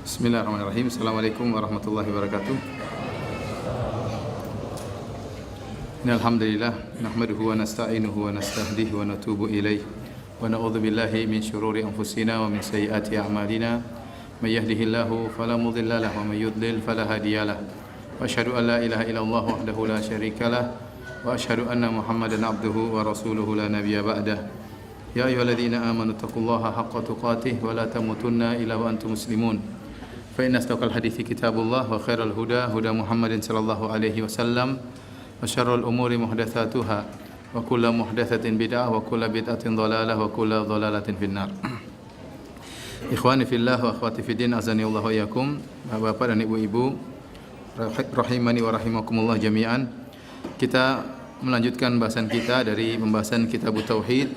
Bismillahirrahmanirrahim. Assalamualaikum warahmatullahi wabarakatuh. Innal hamdalillah nahmaduhu wa nasta'inuhu wa nastahdihi wa natubu ilaih wa na'udzu billahi min shururi anfusina wa min sayyiati a'malina. May yahdihillahu fala mudilla lahu wa may yudlil fala hadiyalah. Wa asyhadu an la ilaha illallah wahdahu la syarikalah wa asyhadu anna Muhammadan abduhu wa rasuluhu la nabiyya ba'dah. Ya ayyuhalladzina amanu taqullaha haqqa tuqatih wa la tamutunna illa wa antum muslimun. Fa inna asdaqal hadithi kitabullah wa khairal huda huda Muhammadin sallallahu alaihi wasallam wa syarrul umuri muhdatsatuha wa kullu muhdatsatin bid'ah wa kullu bid'atin dhalalah wa kullu dhalalatin finnar. Ikhwani fillah wa akhwati fiddin, azani Allah wa iyyakum. Bapak dan ibu-ibu rahimani wa rahimakumullah jami'an. Kita melanjutkan bahasan kita dari pembahasan kitab tauhid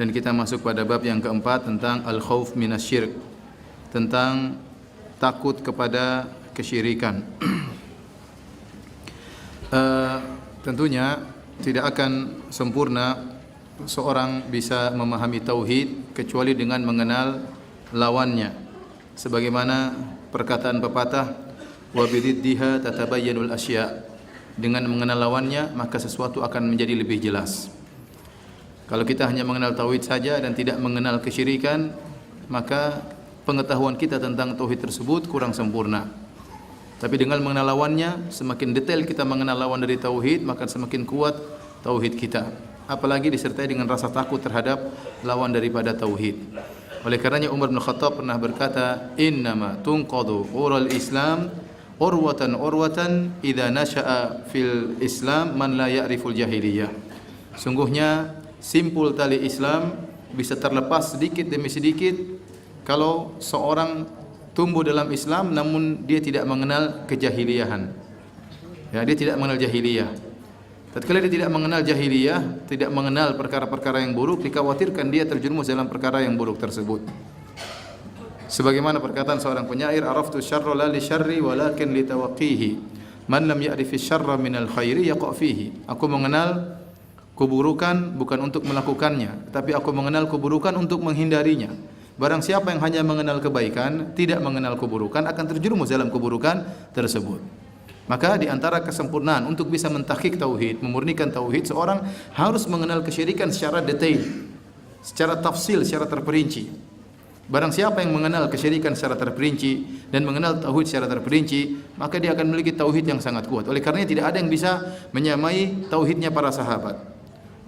dan kita masuk pada bab yang keempat tentang al-khauf minasyirk, tentang takut kepada kesyirikan. Tentunya tidak akan sempurna seorang bisa memahami tauhid kecuali dengan mengenal lawannya. Sebagaimana perkataan pepatah, wa bididdiha tatabayyanul asya. Dengan mengenal lawannya maka sesuatu akan menjadi lebih jelas. Kalau kita hanya mengenal tauhid saja dan tidak mengenal kesyirikan, maka pengetahuan kita tentang tauhid tersebut kurang sempurna. Tapi dengan mengenal lawannya, semakin detail kita mengenal lawan dari tauhid, maka semakin kuat tauhid kita. Apalagi disertai dengan rasa takut terhadap lawan daripada tauhid. Oleh karenanya Umar bin Khattab pernah berkata, "Innama tunqadu ural Islam urwatan idza nasha'a fil Islam man la ya'riful jahiliyah." Sungguhnya simpul tali Islam bisa terlepas sedikit demi sedikit kalau seorang tumbuh dalam Islam namun dia tidak mengenal kejahiliyahan. Ya, dia tidak mengenal jahiliyah. Tatkala dia tidak mengenal jahiliyah, tidak mengenal perkara-perkara yang buruk, dikhawatirkan dia terjerumus dalam perkara yang buruk tersebut. Sebagaimana perkataan seorang penyair, "Araftu syarra la li syarri walakin li tawaqqihi. Man lam ya'rifi syarra minal khairi yaqa' fihi." Aku mengenal keburukan bukan untuk melakukannya, tapi aku mengenal keburukan untuk menghindarinya. Barang siapa yang hanya mengenal kebaikan, tidak mengenal keburukan, akan terjerumus dalam keburukan tersebut. Maka di antara kesempurnaan untuk bisa mentahqiq tauhid, memurnikan tauhid, seorang harus mengenal kesyirikan secara detail, secara tafsil, secara terperinci. Barang siapa yang mengenal kesyirikan secara terperinci dan mengenal tauhid secara terperinci, maka dia akan memiliki tauhid yang sangat kuat. Oleh karenanya tidak ada yang bisa menyamai tauhidnya para sahabat.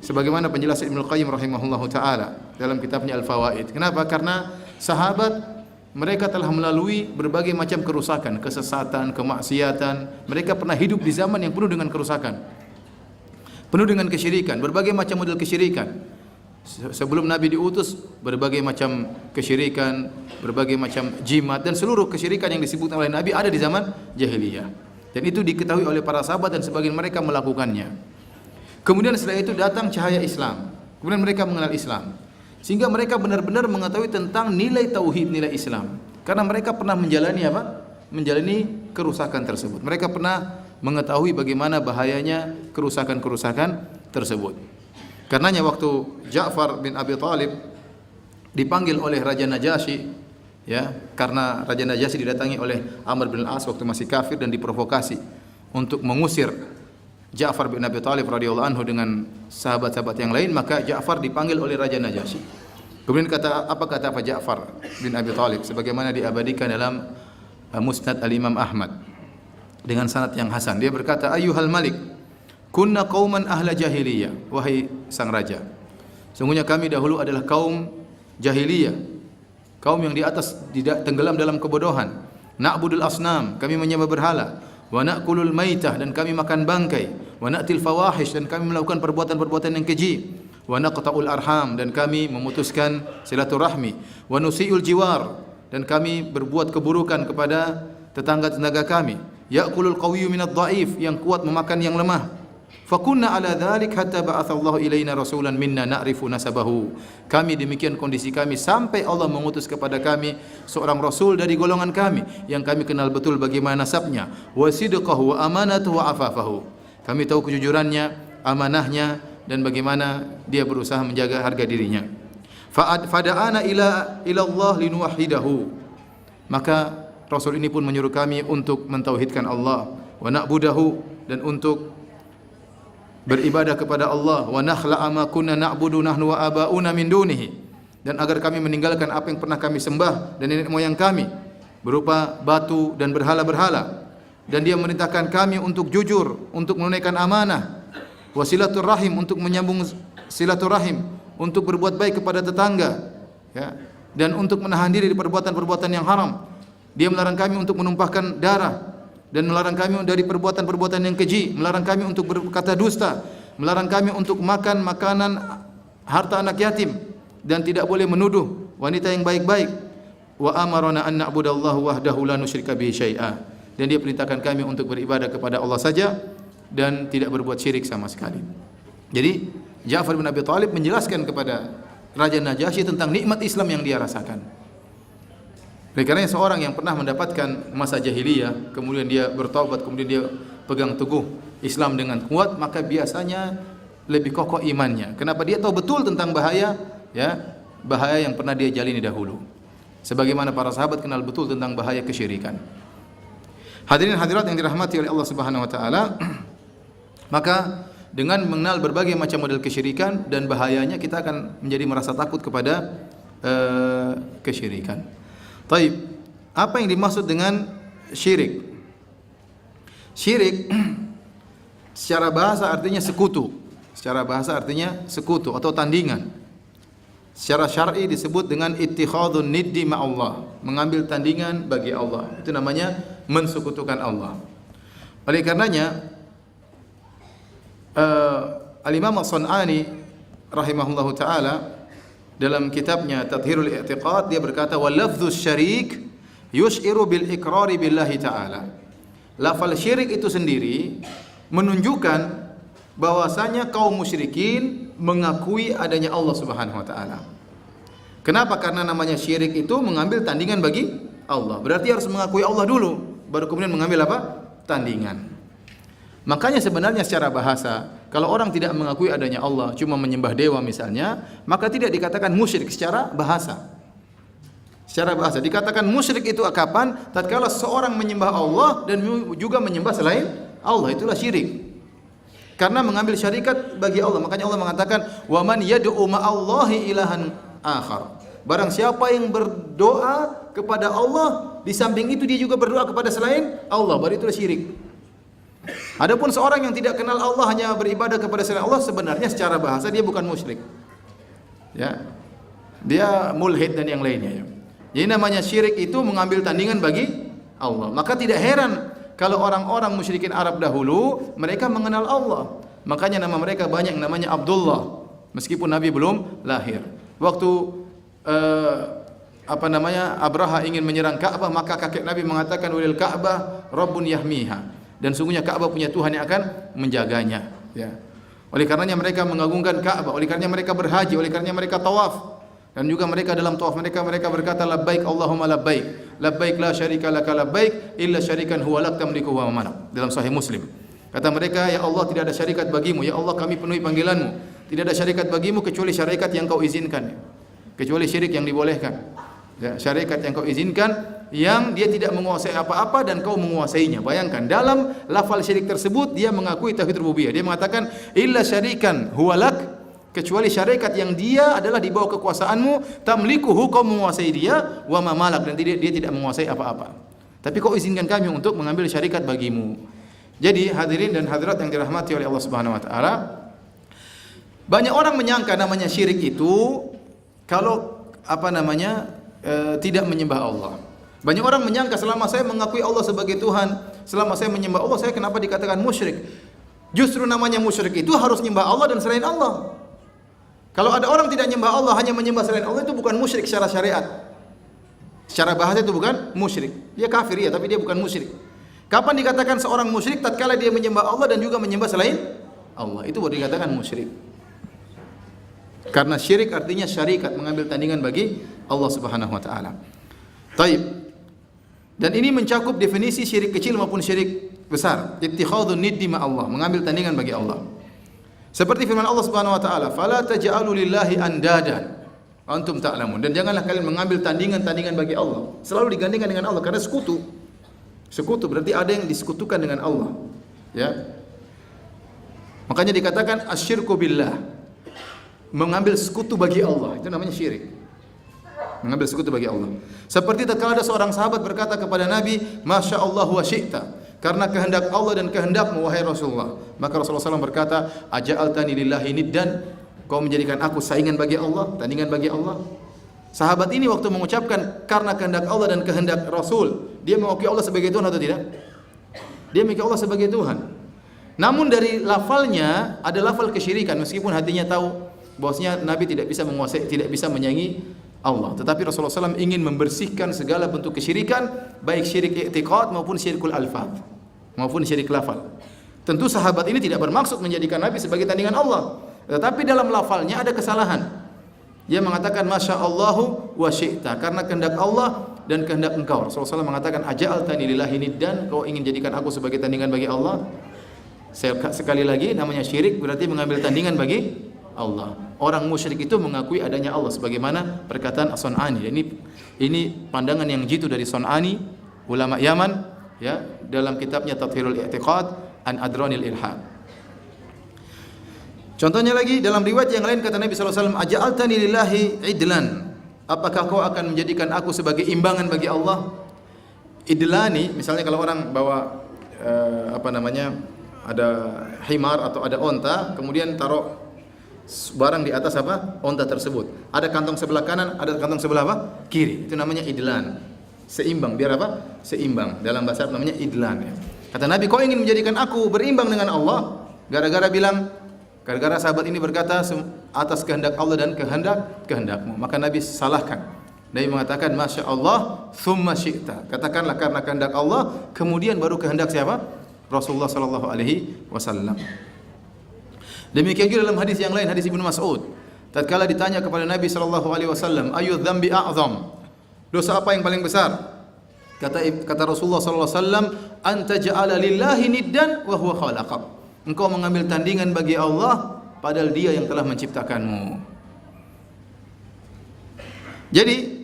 Sebagaimana penjelasan Ibnu Qayyim rahimahullahu taala dalam kitabnya Al-Fawaid. Kenapa? Karena sahabat mereka telah melalui berbagai macam kerusakan, kesesatan, kemaksiatan. Mereka pernah hidup di zaman yang penuh dengan kerusakan, penuh dengan kesyirikan, berbagai macam model kesyirikan. Sebelum Nabi diutus, berbagai macam kesyirikan, berbagai macam jimat dan seluruh kesyirikan yang disebutkan oleh Nabi ada di zaman jahiliyah. Dan itu diketahui oleh para sahabat dan sebagian mereka melakukannya. Kemudian setelah itu datang cahaya Islam. Kemudian mereka mengenal Islam. Sehingga mereka benar-benar mengetahui tentang nilai tauhid, nilai Islam. Karena mereka pernah menjalani apa? Menjalani kerusakan tersebut. Mereka pernah mengetahui bagaimana bahayanya kerusakan-kerusakan tersebut. Karenanya waktu Ja'far bin Abi Thalib dipanggil oleh Raja Najasyi, ya, karena Raja Najasyi didatangi oleh Amr bin Al-As waktu masih kafir dan diprovokasi untuk mengusir Ja'far bin Abi Thalib radhiyallahu anhu dengan sahabat-sahabat yang lain, maka Ja'far dipanggil oleh Raja Najasyi. Kemudian apa kata Ja'far bin Abi Thalib sebagaimana diabadikan dalam Musnad Al-Imam Ahmad dengan sanad yang hasan. Dia berkata, "Ayyuhal malik, kunna qauman ahla jahiliyah." Wahai sang raja, sungguhnya kami dahulu adalah kaum jahiliyah, kaum yang di atas tenggelam dalam kebodohan. Na'budul asnam, kami menyembah berhala. Wa na'kulul maitah, dan kami makan bangkai. Wa na'til fawahish, dan kami melakukan perbuatan-perbuatan yang keji. Wa naqta'ul arham, dan kami memutuskan silaturahmi. Wa nusi'ul jiwar, dan kami berbuat keburukan kepada tetangga-tetangga kami. Ya'kulul qawiyyu minadh dha'if, yang kuat memakan yang lemah. Fakunna ala dhalik hatta ba'athallahu ilaina rasulan minna na'rifu nasabahu. Kami demikian kondisi kami sampai Allah mengutus kepada kami seorang rasul dari golongan kami yang kami kenal betul bagaimana nasabnya, wa sidqahu wa amanatuhu wa afafahu. Kami tahu kejujurannya, amanahnya dan bagaimana dia berusaha menjaga harga dirinya. Fada'ana ila Allah linuwahhidahu. Maka Rasul ini pun menyuruh kami untuk mentauhidkan Allah, wa na'budahu, dan untuk beribadah kepada Allah, wa nakhla'a ma kunna na'budu nahnu wa aba'una min dunihi, dan agar kami meninggalkan apa yang pernah kami sembah dan nenek moyang kami berupa batu dan berhala-berhala. Dan dia memerintahkan kami untuk jujur, untuk menunaikan amanah, wasilaturrahim, untuk menyambung silaturahim, untuk berbuat baik kepada tetangga, ya, dan untuk menahan diri dari perbuatan-perbuatan yang haram. Dia melarang kami untuk menumpahkan darah, dan melarang kami dari perbuatan-perbuatan yang keji, melarang kami untuk berkata dusta, melarang kami untuk makan makanan harta anak yatim, dan tidak boleh menuduh wanita yang baik-baik. Wa amarna an na'budallaha wahdahu la nusyrika bihi syai'a. Dan dia perintahkan kami untuk beribadah kepada Allah saja dan tidak berbuat syirik sama sekali. Jadi Ja'far bin Abi Thalib menjelaskan kepada Raja Najasyi tentang nikmat Islam yang dia rasakan. Oleh karena seorang yang pernah mendapatkan masa jahiliyah, kemudian dia bertaubat, kemudian dia pegang teguh Islam dengan kuat, maka biasanya lebih kokoh imannya. Kenapa? Dia tahu betul tentang bahaya, ya, bahaya yang pernah dia jalani dahulu. Sebagaimana para sahabat kenal betul tentang bahaya kesyirikan. Hadirin hadirat yang dirahmati oleh Allah Subhanahu wa taala, maka dengan mengenal berbagai macam model kesyirikan dan bahayanya, kita akan menjadi merasa takut kepada kesyirikan. Taib, apa yang dimaksud dengan syirik? Syirik secara bahasa artinya sekutu. Secara bahasa artinya sekutu atau tandingan. Secara syar'i disebut dengan ittikhadun niddi ma'allah, mengambil tandingan bagi Allah. Itu namanya mensekutukan Allah. Oleh karenanya Al-Imam As-Sun'ani rahimahullahu taala dalam kitabnya Tathhirul I'tiqad, dia berkata, "Wal lafdzus syarik yus'iru bil iqrari billahi ta'ala." Lafal syirik itu sendiri menunjukkan bahwasanya kaum musyrikin mengakui adanya Allah Subhanahu wa taala. Kenapa? Karena namanya syirik itu mengambil tandingan bagi Allah. Berarti harus mengakui Allah dulu, baru kemudian mengambil apa? Tandingan. Makanya sebenarnya secara bahasa, kalau orang tidak mengakui adanya Allah, cuma menyembah dewa misalnya, maka tidak dikatakan musyrik secara bahasa. Secara bahasa dikatakan musyrik itu kapan? Tatkala seorang menyembah Allah dan juga menyembah selain Allah, itulah syirik. Karena mengambil syarikat bagi Allah. Makanya Allah mengatakan, "Wa man yad'u ma'allahi ilahan akhar." Barang siapa yang berdoa kepada Allah, di samping itu dia juga berdoa kepada selain Allah, baru itulah syirik. Adapun seorang yang tidak kenal Allah, hanya beribadah kepada selain Allah, sebenarnya secara bahasa dia bukan musyrik. Ya. Dia mulhid dan yang lainnya, ya. Jadi namanya syirik itu mengambil tandingan bagi Allah. Maka tidak heran kalau orang-orang musyrikin Arab dahulu mereka mengenal Allah. Makanya nama mereka banyak namanya Abdullah, meskipun Nabi belum lahir. Waktu Abraha ingin menyerang Ka'bah, maka kakek Nabi mengatakan, "Walil Ka'bah Rabbun yahmiha." Dan sungguhnya Ka'bah punya Tuhan yang akan menjaganya, ya. Oleh karenanya mereka mengagungkan Ka'bah, oleh karenanya mereka berhaji, oleh karenanya mereka tawaf. Dan juga mereka dalam tawaf mereka berkata, "Labbaik Allahumma labbaik, labbaik la syarika laka labbaik illa syarikan huwa lak tamliku wa malak." Dalam Sahih Muslim. Kata mereka, "Ya Allah, tidak ada syarikat bagimu, ya Allah kami penuhi panggilanmu. Tidak ada syarikat bagimu kecuali syarikat yang kau izinkan, kecuali syirik yang dibolehkan. Ya, syarikat yang kau izinkan, yang dia tidak menguasai apa-apa dan kau menguasainya." Bayangkan, dalam lafal syirik tersebut dia mengakui tauhid rububiyah. Dia mengatakan, "Illa syarikan huwa lak," kecuali syarikat yang dia adalah di bawah kekuasaanmu, tamlikuhu, kau menguasai dia, wa ma malak, dan dia tidak menguasai apa-apa. Tapi kau izinkan kami untuk mengambil syarikat bagimu. Jadi hadirin dan hadirat yang dirahmati oleh Allah Subhanahu wa taala, banyak orang menyangka namanya syirik itu kalau tidak menyembah Allah. Banyak orang menyangka selama saya mengakui Allah sebagai Tuhan, selama saya menyembah Allah, saya kenapa dikatakan musyrik? Justru namanya musyrik itu harus menyembah Allah dan selain Allah. Kalau ada orang tidak menyembah Allah, hanya menyembah selain Allah, itu bukan musyrik secara syariat. Secara bahasa itu bukan musyrik. Dia kafir ya, tapi dia bukan musyrik. Kapan dikatakan seorang musyrik? Tatkala dia menyembah Allah dan juga menyembah selain Allah. Itu baru dikatakan musyrik. Karena syirik artinya syarikat, mengambil tandingan bagi Allah Subhanahu wa taala. Taib. Dan ini mencakup definisi syirik kecil maupun syirik besar. Ittikhadun niddi ma Allah, mengambil tandingan bagi Allah. Seperti firman Allah Subhanahu wa taala, "Fala taj'alu lillahi andadan antum ta'lamun. Dan janganlah kalian mengambil tandingan-tandingan bagi Allah. Selalu digandingkan dengan Allah karena sekutu. Sekutu berarti ada yang disekutukan dengan Allah. Ya. Makanya dikatakan asyirku billah. Mengambil sekutu bagi Allah, itu namanya syirik. Mengambil sekutu bagi Allah. Seperti tatkala ada seorang sahabat berkata kepada Nabi, "Masya Allah wa syi'ta." Karena kehendak Allah dan kehendakmu wahai Rasulullah. Maka Rasulullah SAW berkata, "Aja'altani lillahi niddan?" Kau menjadikan aku saingan bagi Allah, tandingan bagi Allah. Sahabat ini waktu mengucapkan karena kehendak Allah dan kehendak Rasul, dia mengakui Allah sebagai Tuhan atau tidak? Dia mengakui Allah sebagai Tuhan. Namun dari lafalnya ada lafal kesyirikan, meskipun hatinya tahu bahwasanya Nabi tidak bisa menguasai, tidak bisa menyaingi Allah. Tetapi Rasulullah SAW ingin membersihkan segala bentuk kesyirikan, baik syirik i'tiqad maupun syirikul alfaz, maupun syirik lafal. Tentu sahabat ini tidak bermaksud menjadikan Nabi sebagai tandingan Allah, tetapi dalam lafalnya ada kesalahan. Dia mengatakan Masya Allahu wa syi'ta, karena kehendak Allah dan kehendak engkau. Rasulullah SAW mengatakan aja'altani lillahi niddan, kau ingin jadikan aku sebagai tandingan bagi Allah. Sekali lagi namanya syirik berarti mengambil tandingan bagi Allah. Orang musyrik itu mengakui adanya Allah sebagaimana perkataan As-Sun'ani. Ini pandangan yang jitu dari Sun'ani, ulama Yaman, ya, dalam kitabnya Tathhirul I'tiqad an Adranil Ilhad. Contohnya lagi dalam riwayat yang lain kata Nabi sallallahu alaihi wasallam, "Aja'altani lillahi idlan?" Apakah kau akan menjadikan aku sebagai imbangan bagi Allah? Idlani, misalnya kalau orang bawa ada himar atau ada onta, kemudian taruh barang di atas onta tersebut. Ada kantong sebelah kanan, ada kantong sebelah kiri. Itu namanya idlan. Seimbang, biar seimbang. Dalam bahasa Arab namanya idlan. Kata Nabi, kau ingin menjadikan aku berimbang dengan Allah? Gara-gara sahabat ini berkata atas kehendak Allah dan kehendakmu. Maka Nabi salahkan. Nabi mengatakan Masya Allah thumma syi'ta. Katakanlah karena kehendak Allah, kemudian baru kehendak siapa? Rasulullah sallallahu alaihi wasallam. Demikian juga dalam hadis yang lain, hadis Ibnu Mas'ud. Tatkala ditanya kepada Nabi sallallahu alaihi wasallam, "Ayyu dzambi a'zam?" Dosa apa yang paling besar? Kata Rasulullah sallallahu alaihi wasallam, "Anta ja'ala lillahi niddan wa huwa khalaqak." Engkau mengambil tandingan bagi Allah padahal Dia yang telah menciptakanmu. Jadi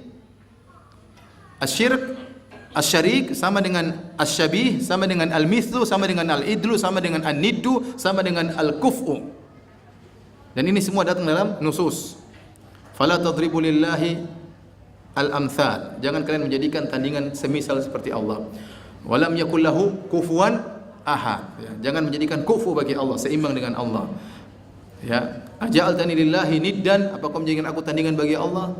asyirik sama dengan asyabih, sama dengan al-mithlu, sama dengan al-idlu, sama dengan an-niddu, sama dengan al-kuf'u. Dan ini semua datang dalam nusus. Fala tadribu lillahi al-amthal. Jangan kalian menjadikan tandingan semisal seperti Allah. Walam yakul lahu kufuwan ahad. Ya, jangan menjadikan kufu bagi Allah, seimbang dengan Allah. Ya, aja'altani lillahi niddan, apakah menjadikan aku tandingan bagi Allah?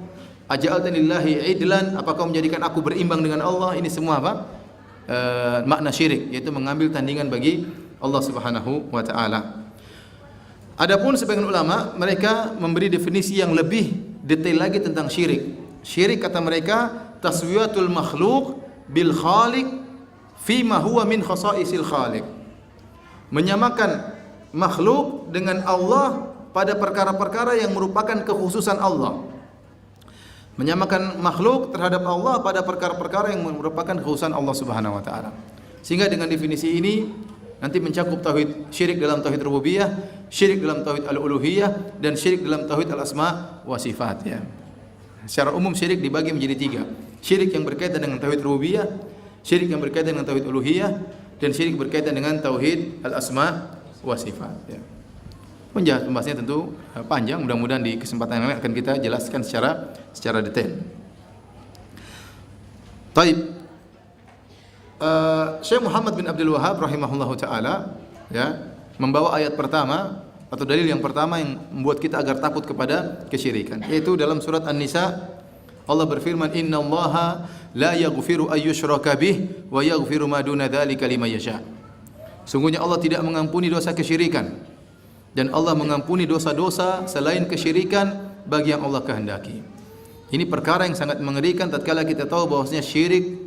Aja'altani lillahi idlan, apakah menjadikan aku berimbang dengan Allah? Ini semua makna syirik, yaitu mengambil tandingan bagi Allah Subhanahu wa taala. Adapun sebagian ulama mereka memberi definisi yang lebih detail lagi tentang syirik. Syirik kata mereka taswiyatul makhluk bil khaliq fi ma huwa min khasaisil khaliq. Menyamakan makhluk dengan Allah pada perkara-perkara yang merupakan kekhususan Allah. Menyamakan makhluk terhadap Allah pada perkara-perkara yang merupakan kekhususan Allah Subhanahu wa taala. Sehingga dengan definisi ini nanti mencakup tauhid syirik dalam tauhid rububiyah, syirik dalam tauhid al-uluhiyah, dan syirik dalam tauhid al-asma wa sifat, ya. Secara umum syirik dibagi menjadi 3. Syirik yang berkaitan dengan tauhid rububiyah, syirik yang berkaitan dengan tauhid uluhiyah, dan syirik berkaitan dengan tauhid al-asma wa sifat, ya. Pembahasannya tentu panjang, mudah-mudahan di kesempatan yang lain akan kita jelaskan secara detail. Taib. Syekh Muhammad bin Abdul Wahhab rahimahullahu taala, ya, membawa ayat pertama atau dalil yang pertama yang membuat kita agar takut kepada kesyirikan, yaitu dalam surat An-Nisa. Allah berfirman, "Innallaha la yaghfiru ay yushraka bih wa yaghfiru ma duna dzalika liman yasha." Sungguhnya Allah tidak mengampuni dosa kesyirikan, dan Allah mengampuni dosa-dosa selain kesyirikan bagi yang Allah kehendaki. Ini perkara yang sangat mengerikan tatkala kita tahu bahwasanya syirik,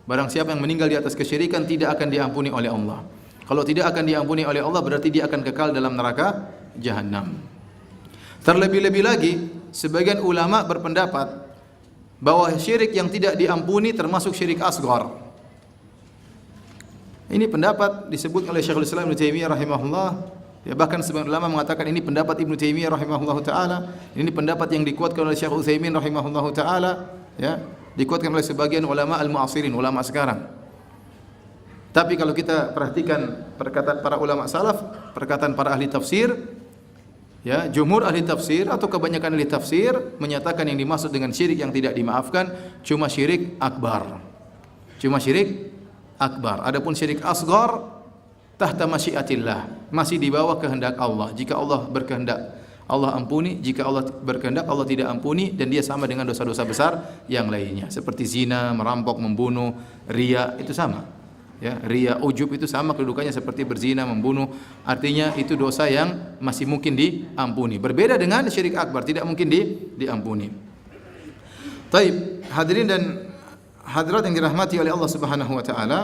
barang siapa yang meninggal di atas kesyirikan tidak akan diampuni oleh Allah. Kalau tidak akan diampuni oleh Allah berarti dia akan kekal dalam neraka jahanam. Terlebih-lebih lagi, sebagian ulama berpendapat bahwa syirik yang tidak diampuni termasuk syirik asghar. Ini pendapat disebut oleh Syekhul Islam Ibnu Taimiyah rahimahullah Ya, bahkan sebagian ulama mengatakan ini pendapat Ibnu Taimiyah rahimahullahu taala, ini pendapat yang dikuatkan oleh Syekh Utsaimin rahimahullahu taala, ya, dikuatkan oleh sebagian ulama al-mu'asirin, ulama sekarang. Tapi kalau kita perhatikan perkataan para ulama salaf, perkataan para ahli tafsir, ya, jumhur ahli tafsir atau kebanyakan ahli tafsir menyatakan yang dimaksud dengan syirik yang tidak dimaafkan cuma syirik akbar. Cuma syirik akbar. Adapun syirik asghar tahta masyiatillah, masih di bawah kehendak Allah. Jika Allah berkehendak, Allah ampuni. Jika Allah berkehendak, Allah tidak ampuni, dan dia sama dengan dosa-dosa besar yang lainnya. Seperti zina, merampok, membunuh, riya, itu sama. Ya, riya, ujub itu sama kedudukannya seperti berzina, membunuh. Artinya itu dosa yang masih mungkin diampuni. Berbeda dengan syirik akbar, tidak mungkin diampuni. Taib, hadirin dan hadirat yang dirahmati oleh Allah Subhanahu wa taala,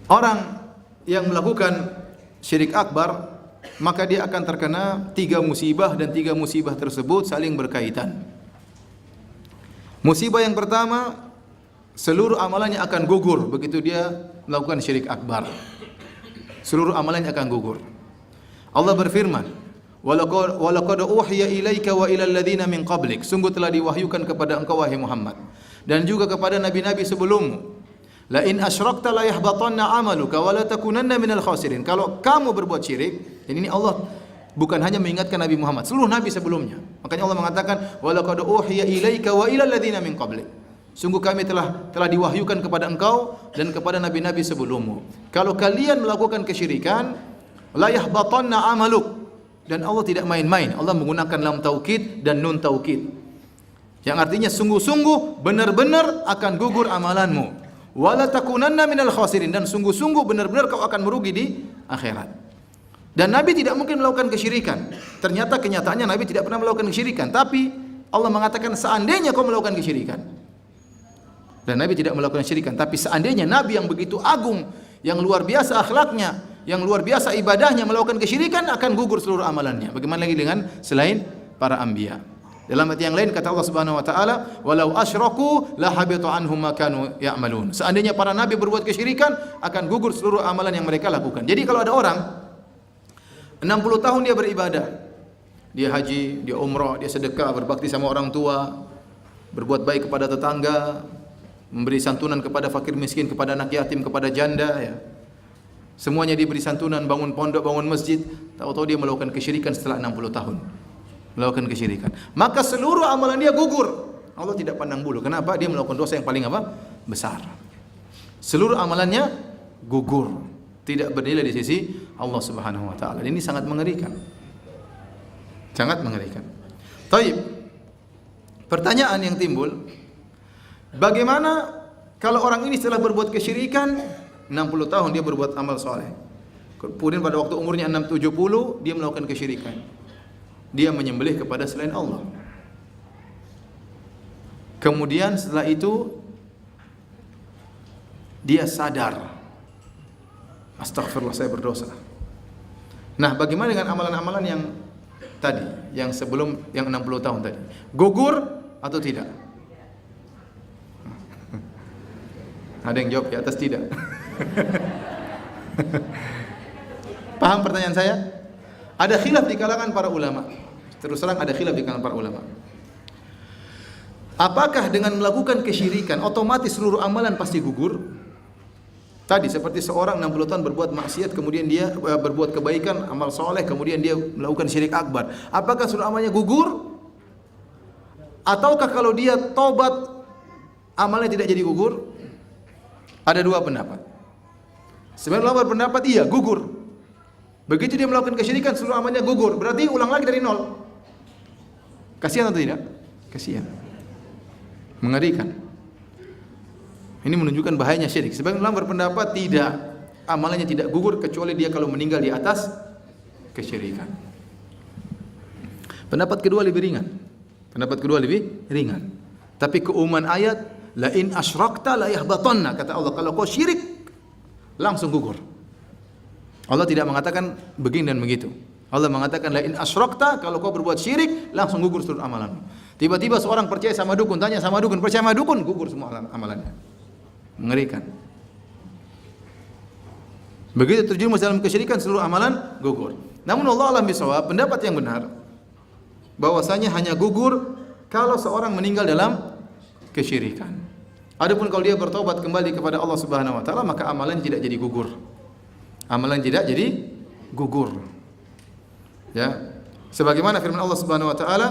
orang yang melakukan syirik akbar, maka dia akan terkena 3 musibah, dan 3 musibah tersebut saling berkaitan. Musibah yang pertama, seluruh amalannya akan gugur begitu dia melakukan syirik akbar. Seluruh amalannya akan gugur. Allah berfirman, "Walaqad uhiya ilaika wa ilal ladzina min qablik." Sungguh telah diwahyukan kepada engkau wahai Muhammad, dan juga kepada nabi-nabi sebelummu. La in asyrakta la yahbatanna 'amaluka wa la takunanna minal khasirin. Kalau kamu berbuat syirik, dan ini Allah bukan hanya mengingatkan Nabi Muhammad, seluruh nabi sebelumnya. Makanya Allah mengatakan, "Wa laqad uhiya ilaika wa ilal ladzina min qablik." Sungguh kami telah diwahyukan kepada engkau dan kepada nabi-nabi sebelummu. Kalau kalian melakukan kesyirikan, la yahbatanna 'amaluk. Dan Allah tidak main-main. Allah menggunakan lam taukid dan nun taukid, yang artinya sungguh-sungguh, benar-benar akan gugur amalanmu. Wala takunanna minal khasirin, dan sungguh-sungguh benar-benar kau akan merugi di akhirat. Dan Nabi tidak mungkin melakukan kesyirikan. Ternyata kenyataannya Nabi tidak pernah melakukan kesyirikan, tapi Allah mengatakan seandainya kau melakukan kesyirikan. Dan Nabi tidak melakukan kesyirikan, tapi seandainya Nabi yang begitu agung, yang luar biasa akhlaknya, yang luar biasa ibadahnya, melakukan kesyirikan, akan gugur seluruh amalannya. Bagaimana lagi dengan selain para anbiya? Dalam ayat yang lain kata Allah Subhanahu wa taala, "Walau asyraku la habita anhum ma kanu ya'malun." Seandainya para nabi berbuat kesyirikan, akan gugur seluruh amalan yang mereka lakukan. Jadi kalau ada orang 60 tahun dia beribadah, dia haji, dia umrah, dia sedekah, berbakti sama orang tua, berbuat baik kepada tetangga, memberi santunan kepada fakir miskin, kepada anak yatim, kepada janda, ya. Semuanya diberi santunan, bangun pondok, bangun masjid, tahu-tahu dia melakukan kesyirikan setelah 60 tahun. Melakukan kesyirikan, maka seluruh amalan dia gugur. Allah tidak pandang bulu. Kenapa? Dia melakukan dosa yang paling besar. Seluruh amalannya gugur, tidak bernilai di sisi Allah Subhanahu wa taala. Ini sangat mengerikan. Sangat mengerikan. Taib. Pertanyaan yang timbul, bagaimana kalau orang ini setelah berbuat kesyirikan 60 tahun dia berbuat amal soleh, kemudian pada waktu umurnya 70 dia melakukan kesyirikan, dia menyembelih kepada selain Allah. Kemudian setelah itu dia sadar, astagfirullah, saya berdosa. Nah, bagaimana dengan amalan-amalan yang tadi, yang sebelum yang 60 tahun tadi? Gugur atau tidak? Ada yang jawab di atas tidak. Paham pertanyaan saya? Ada khilaf di kalangan para ulama. Terus terang ada khilaf di kalangan para ulama. Apakah dengan melakukan kesyirikan otomatis seluruh amalan pasti gugur? Tadi seperti seorang 60 tahun berbuat maksiat, kemudian dia berbuat kebaikan, amal soleh, kemudian dia melakukan syirik akbar. Apakah seluruh amalnya gugur? Ataukah kalau dia tobat amalnya tidak jadi gugur? Ada 2 pendapat. Sebagian ulama berpendapat iya, gugur. Begitu dia melakukan kesyirikan, seluruh amalnya gugur. Berarti ulang lagi dari nol. Kasihan atau tidak? Kasihan. Mengerikan. Ini menunjukkan bahayanya syirik. Sebagian ulama berpendapat tidak, amalannya tidak gugur kecuali dia kalau meninggal di atas kesyirikan. Pendapat kedua lebih ringan. Pendapat kedua lebih ringan. Tapi keumuman ayat, la in asyrakta la yahbatanna, kata Allah, kalau kau syirik langsung gugur. Allah tidak mengatakan begini dan begitu. Allah mengatakan la in asyrakta, kalau kau berbuat syirik langsung gugur seluruh amalanmu. Tiba-tiba seorang percaya sama dukun, tanya sama dukun, percaya sama dukun, gugur semua amalannya. Mengerikan. Begitu terjerumus dalam kesyirikan, seluruh amalan gugur. Namun Allah alam bisawab, pendapat yang benar bahwasanya hanya gugur kalau seorang meninggal dalam kesyirikan. Adapun kalau dia bertobat kembali kepada Allah Subhanahu wa taala, maka amalan tidak jadi gugur. Amalan tidak jadi gugur. Ya. Sebagaimana firman Allah Subhanahu wa taala,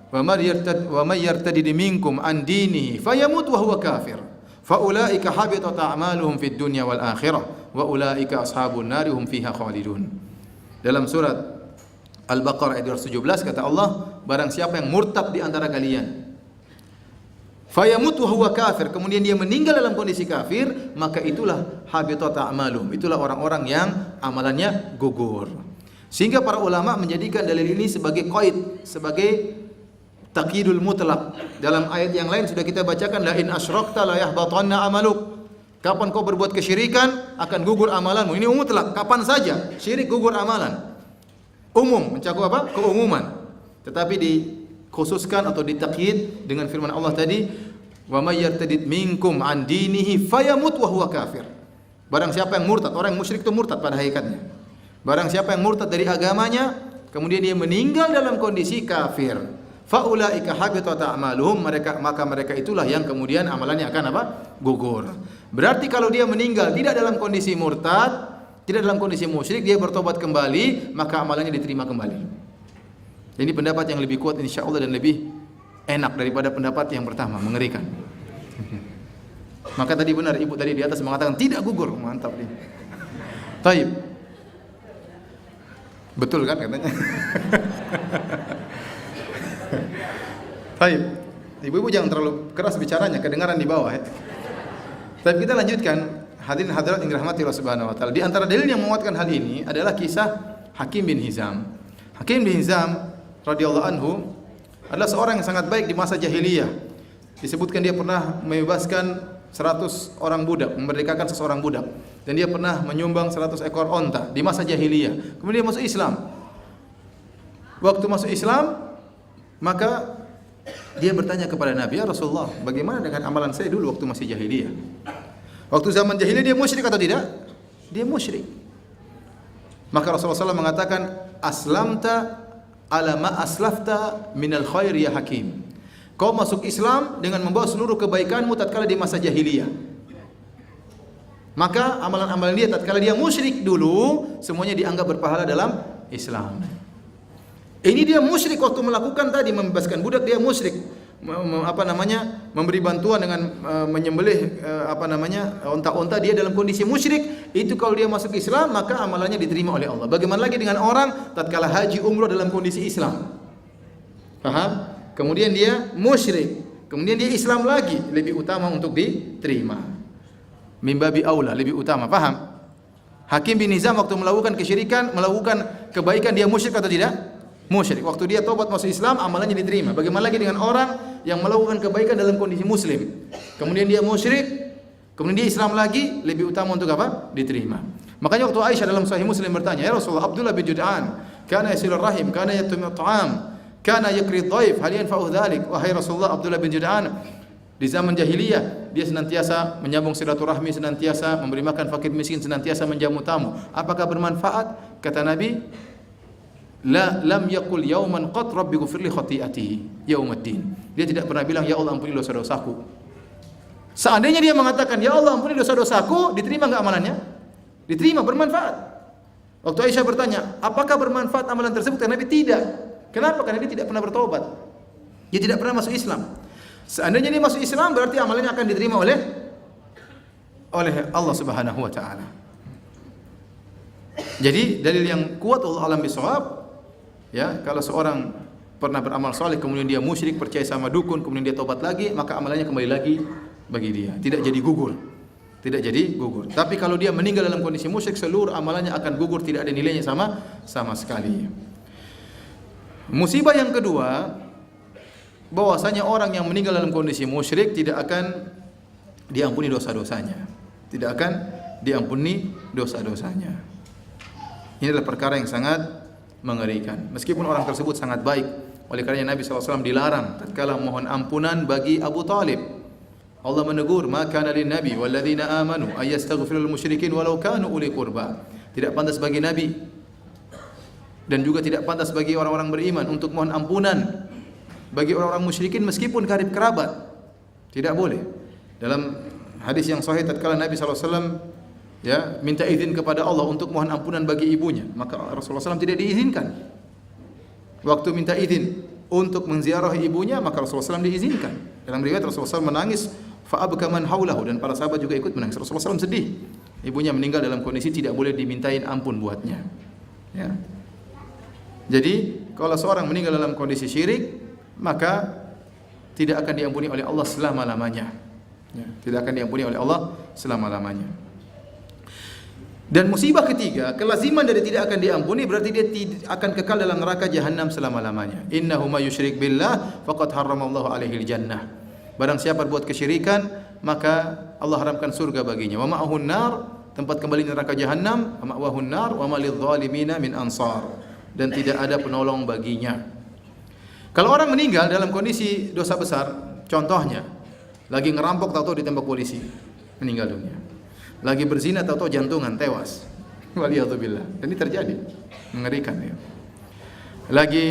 "Wa may yartadid minkum an dinihi fayamut wa huwa kafir, faulaika habitat a'maluhum fid dunya wal akhirah wa ulaika ashabun nar hum fiha khalidun." Dalam surat Al-Baqarah ayat 217 kata Allah, barang siapa yang murtad di antara kalian, fayamut wa huwa kafir, kemudian dia meninggal dalam kondisi kafir, maka itulah habitat a'maluhum, itulah orang-orang yang amalannya gugur. Sehingga para ulama menjadikan dalil ini sebagai qaid, sebagai taqyidul mutlaq. Dalam ayat yang lain sudah kita bacakan, la in asyrakta la yahbatanna amaluk. Kapan kau berbuat kesyirikan akan gugur amalanmu. Ini mutlak, kapan saja syirik gugur amalan. Umum, mencakup apa? Keumuman. Tetapi dikhususkan atau ditakyid dengan firman Allah tadi, wa may yartadid minkum an dinihi fayamut wa huwa kafir. Barang siapa yang murtad, orang yang musyrik itu murtad pada hakikatnya. Barang siapa yang murtad dari agamanya, kemudian dia meninggal dalam kondisi kafir, faulaika habitat a'maluhum, maka mereka itulah yang kemudian amalannya akan apa? Gugur. Berarti kalau dia meninggal tidak dalam kondisi murtad, tidak dalam kondisi musyrik, dia bertobat kembali, maka amalannya diterima kembali. Ini pendapat yang lebih kuat insyaallah dan lebih enak daripada pendapat yang pertama, mengerikan. Maka tadi benar ibu tadi di atas mengatakan tidak gugur, mantap dia. Taib. Betul kan katanya? Taib. Ibu-ibu jangan terlalu keras bicaranya, kedengaran di bawah ya. Tapi kita lanjutkan, hadirin hadirat yang dirahmati Allah Subhanahu wa taala. Di antara dalil yang menguatkan hal ini adalah kisah Hakim bin Hizam. Hakim bin Hizam radhiyallahu anhu adalah seorang yang sangat baik di masa jahiliyah. Disebutkan dia pernah membebaskan 100 orang budak, memerdekakan seseorang budak, dan dia pernah menyumbang 100 ekor onta di masa jahiliyah. Kemudian dia masuk Islam. Waktu masuk Islam, maka dia bertanya kepada Nabi, "Ya Rasulullah, bagaimana dengan amalan saya dulu waktu masih jahiliyah?" Waktu zaman jahiliyah dia musyrik atau tidak? Dia musyrik. Maka Rasulullah SAW mengatakan, "Aslamta ala ma aslafta minal khair ya Hakim." Kau masuk Islam dengan membawa seluruh kebaikanmu tatkala di masa jahiliyah. Maka amalan-amalan dia tatkala dia musyrik dulu, semuanya dianggap berpahala dalam Islam. Ini dia musyrik waktu melakukan tadi, membebaskan budak, dia musyrik. Memberi bantuan dengan menyembelih onta-onta, dia dalam kondisi musyrik. Itu kalau dia masuk Islam, maka amalannya diterima oleh Allah. Bagaimana lagi dengan orang tatkala haji umrah dalam kondisi Islam? Paham? Kemudian dia musyrik, kemudian dia Islam lagi, lebih utama untuk diterima. Mimbabi aula, lebih utama. Paham? Hakim bin Hizam waktu melakukan kesyirikan, melakukan kebaikan, dia musyrik atau tidak? Musyrik. Waktu dia tobat masuk Islam, amalannya diterima. Bagaimana lagi dengan orang yang melakukan kebaikan dalam kondisi muslim, kemudian dia musyrik, kemudian dia Islam lagi, lebih utama untuk apa? Diterima. Makanya waktu Aisyah dalam Sahih Muslim bertanya, "Ya Rasulullah, Abdullah bin Jud'an kana yasilur rahim, kana yatumi ta'am, kana yakri dhaif, hal yanfa'u dzalik?" Wahai Rasulullah, Abdullah bin Jud'an di zaman jahiliyah dia senantiasa menyambung silaturahmi, senantiasa memberi makan fakir miskin, senantiasa menjamu tamu. Apakah bermanfaat? Kata Nabi, "La lam yaqul yauman qad rabbi ghfirli khati'ati yaumiddin." Dia tidak pernah bilang, "Ya Allah, ampuni dosa-dosaku." Seandainya dia mengatakan, "Ya Allah, ampuni dosa-dosaku," diterima enggak amalannya? Diterima, bermanfaat. Waktu Aisyah bertanya, "Apakah bermanfaat amalan tersebut?" Kata Nabi, "Tidak." Kenapa? Karena dia tidak pernah bertobat. Dia tidak pernah masuk Islam. Seandainya dia masuk Islam, berarti amalannya akan diterima oleh Allah Subhanahu wa taala. Jadi dalil yang kuat Allah alam bisawab. Ya, kalau seorang pernah beramal saleh kemudian dia musyrik, percaya sama dukun, kemudian dia tobat lagi, maka amalannya kembali lagi bagi dia, tidak jadi gugur. Tidak jadi gugur. Tapi kalau dia meninggal dalam kondisi musyrik, seluruh amalannya akan gugur, tidak ada nilainya sama sekali. Musibah yang kedua, bahwasanya orang yang meninggal dalam kondisi musyrik tidak akan diampuni dosa-dosanya. Tidak akan diampuni dosa-dosanya. Ini adalah perkara yang sangat mengerikan. Meskipun orang tersebut sangat baik, oleh karenanya Nabi SAW dilarang tatkala mohon ampunan bagi Abu Talib. Allah menegur, "Ma kana lin nabi wal ladzina amanu ay yastaghfiru lil musyrikin walau kanu uli qurba." Tidak pantas bagi nabi dan juga tidak pantas bagi orang-orang beriman untuk mohon ampunan bagi orang-orang musyrikin meskipun karib kerabat. Tidak boleh. Dalam hadis yang sahih tatkala Nabi sallallahu alaihi wasallam ya minta izin kepada Allah untuk mohon ampunan bagi ibunya, maka Rasulullah SAW tidak diizinkan. Waktu minta izin untuk menziarah ibunya, maka Rasulullah SAW diizinkan. Dalam riwayat Rasulullah SAW menangis, fa'abka man haulahu, dan para sahabat juga ikut menangis. Rasulullah SAW sedih. Ibunya meninggal dalam kondisi tidak boleh dimintain ampun buatnya. Ya. Jadi kalau seorang meninggal dalam kondisi syirik, maka tidak akan diampuni oleh Allah selama-lamanya. Ya, tidak akan diampuni oleh Allah selama-lamanya. Dan musibah ketiga, kelaziman dari tidak akan diampuni berarti dia akan kekal dalam neraka jahanam selama-lamanya. Innahu may yusyrik billah faqad harramallahu alaihi jannah. Barang siapa berbuat kesyirikan, maka Allah haramkan surga baginya. Wa ma'ahun nar, tempat kembali neraka jahanam. Wa ma'ahun nar wa ma lidh-dhalimina min ansar. Dan tidak ada penolong baginya. Kalau orang meninggal dalam kondisi dosa besar, contohnya lagi ngerampok tahu-tahu ditembak polisi, meninggal dunia. Lagi berzina tahu-tahu jantungan, tewas. Waliyadzubillah. Dan ini terjadi. Mengerikan ya. Lagi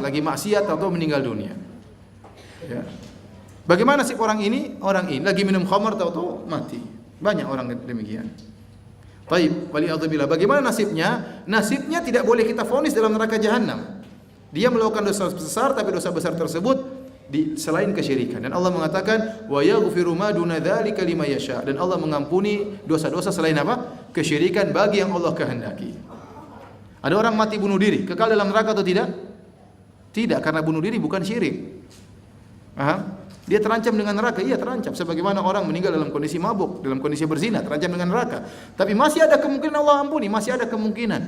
lagi maksiat tahu-tahu meninggal dunia. Ya. Bagaimana sih orang ini? Orang ini lagi minum khamar tahu-tahu mati. Banyak orang demikian. Baik, waliyadzubillah. Bagaimana nasibnya? Nasibnya tidak boleh kita vonis dalam neraka jahanam. Dia melakukan dosa besar, tapi dosa besar tersebut selain kesyirikan. Dan Allah mengatakan wa yaghfiru ma duna dzalika liman yasha, dan Allah mengampuni dosa-dosa selain apa? Kesyirikan bagi yang Allah kehendaki. Ada orang mati bunuh diri, kekal dalam neraka atau tidak? Tidak, karena bunuh diri bukan syirik. Dia terancam dengan neraka, iya terancam sebagaimana orang meninggal dalam kondisi mabuk, dalam kondisi berzina, terancam dengan neraka. Tapi masih ada kemungkinan Allah ampuni, masih ada kemungkinan.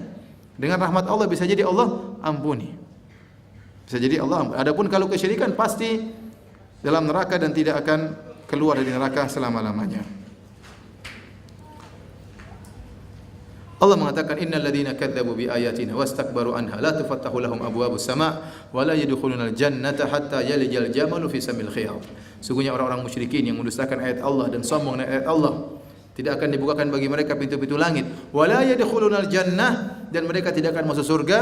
Dengan rahmat Allah bisa jadi Allah ampuni. Bisa jadi Allah. Adapun kalau kesyirikan pasti dalam neraka dan tidak akan keluar dari neraka selama-lamanya. Allah mengatakan innal ladzina kadzdzabu bi ayatina wastakbaru anha la tufattahu lahum abwabus sama' wa la yadkhulunal jannata hatta yalijal jamalu fi samil khiyat. Sungguhnya orang-orang musyrikin yang mendustakan ayat Allah dan sombong dengan ayat Allah, tidak akan dibukakan bagi mereka pintu-pintu langit. Wa la yadkhulunal jannah, dan mereka tidak akan masuk surga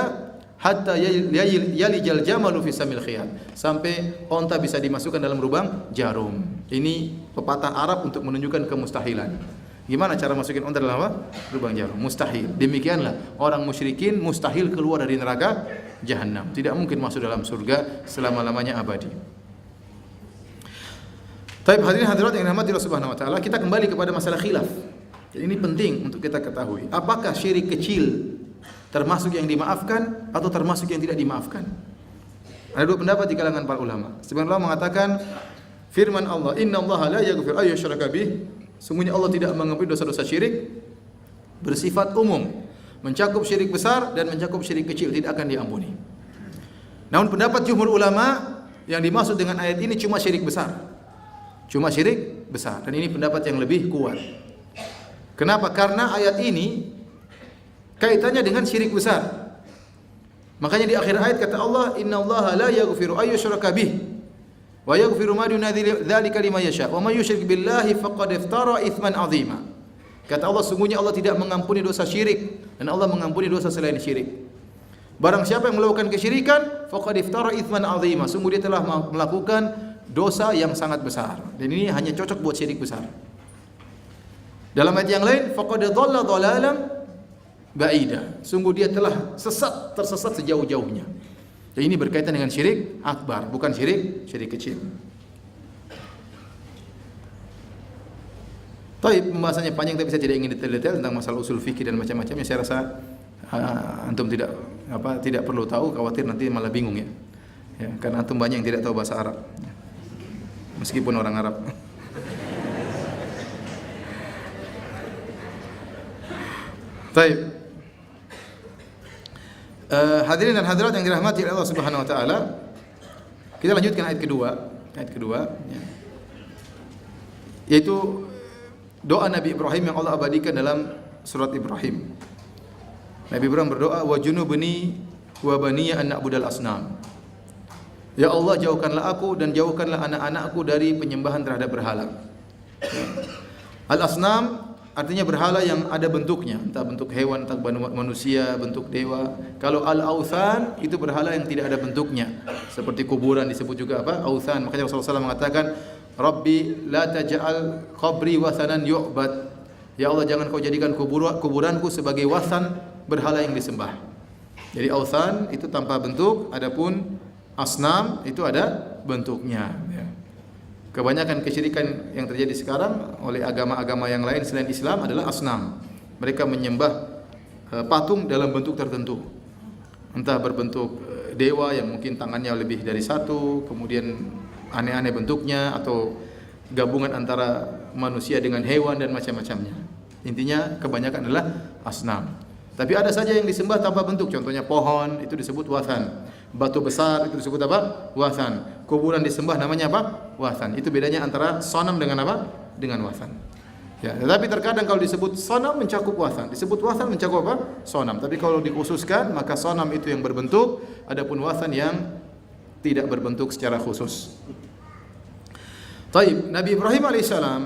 hatta yalijal jamalu fi samil khiyat, sampai onta bisa dimasukkan dalam lubang jarum. Ini pepatah Arab untuk menunjukkan kemustahilan. Gimana cara masukin onta dalam apa? Lubang jarum. Mustahil. Demikianlah orang musyrikin mustahil keluar dari neraka jahanam. Tidak mungkin masuk dalam surga selama-lamanya abadi. Taib hadirin hadirat yang dirahmati Allah Subhanahu wa taala, kita kembali kepada masalah khilaf. Jadi ini penting untuk kita ketahui. Apakah syirik kecil termasuk yang dimaafkan atau termasuk yang tidak dimaafkan? Ada dua pendapat di kalangan para ulama. Sebagian ulama mengatakan firman Allah, "Innallaha la yaghfiru ay yushraka bih." Sungguhnya Allah tidak mengampuni dosa-dosa syirik, bersifat umum, mencakup syirik besar dan mencakup syirik kecil, tidak akan diampuni. Namun pendapat jumhur ulama yang dimaksud dengan ayat ini cuma syirik besar. Cuma syirik besar, dan ini pendapat yang lebih kuat. Kenapa? Karena ayat ini kaitannya dengan syirik besar. Makanya di akhir ayat kata Allah, "Innallaha la yaghfiru ay yushraka bih wa yaghfiru ma duna dzalika liman yasha wa may yusyrik billahi faqad iftara itsman 'azima." Kata Allah, sungguhnya Allah tidak mengampuni dosa syirik, dan Allah mengampuni dosa selain syirik. Barang siapa yang melakukan kesyirikan, faqad iftara itsman 'azima, sungguh dia telah melakukan dosa yang sangat besar. Dan ini hanya cocok buat syirik besar. Dalam ayat yang lain, faqad dhalla dhalalan ba'ida, sungguh dia telah tersesat sejauh-jauhnya. Jadi ini berkaitan dengan syirik akbar, bukan syirik kecil. Baik, pembahasannya panjang tapi saya tidak ingin detail-detail tentang masalah usul fikih dan macam-macamnya. Saya rasa antum tidak perlu tahu, khawatir nanti malah bingung ya. Karena antum banyak yang tidak tahu bahasa Arab. Meskipun orang Arab. Baik. Hadirin dan hadirat yang dirahmati oleh Allah Subhanahu wa taala, kita lanjutkan ayat kedua ya. Yaitu doa Nabi Ibrahim yang Allah abadikan dalam surat Ibrahim. Nabi Ibrahim berdoa, wa junubni wa baniya an na'budal asnam. Ya Allah, jauhkanlah aku dan jauhkanlah anak-anakku dari penyembahan terhadap berhala. Al-asnam artinya berhala yang ada bentuknya, entah bentuk hewan, entah manusia, bentuk dewa. Kalau al-authan itu berhala yang tidak ada bentuknya, seperti kuburan disebut juga apa? Authan. Makanya Rasulullah SAW mengatakan, Rabbi la taj'al qabri wathanan yu'bad. Ya Allah, jangan kau jadikan kuburanku sebagai wathan, berhala yang disembah. Jadi authan itu tanpa bentuk, adapun asnam itu ada bentuknya. Kebanyakan kesyirikan yang terjadi sekarang oleh agama-agama yang lain selain Islam adalah asnam. Mereka menyembah patung dalam bentuk tertentu. Entah berbentuk dewa yang mungkin tangannya lebih dari satu, kemudian aneh-aneh bentuknya, atau gabungan antara manusia dengan hewan dan macam-macamnya. Intinya kebanyakan adalah asnam. Tapi ada saja yang disembah tanpa bentuk, contohnya pohon itu disebut wathan, batu besar itu disebut apa? Wathan. Kuburan disembah namanya apa? Wathan. Itu bedanya antara sonam dengan apa? Dengan wathan. Ya, tetapi terkadang kalau disebut sonam mencakup wathan, disebut wathan mencakup apa? Sonam. Tapi kalau dikhususkan maka sonam itu yang berbentuk, adapun wathan yang tidak berbentuk secara khusus. Taib, Nabi Ibrahim alaihissalam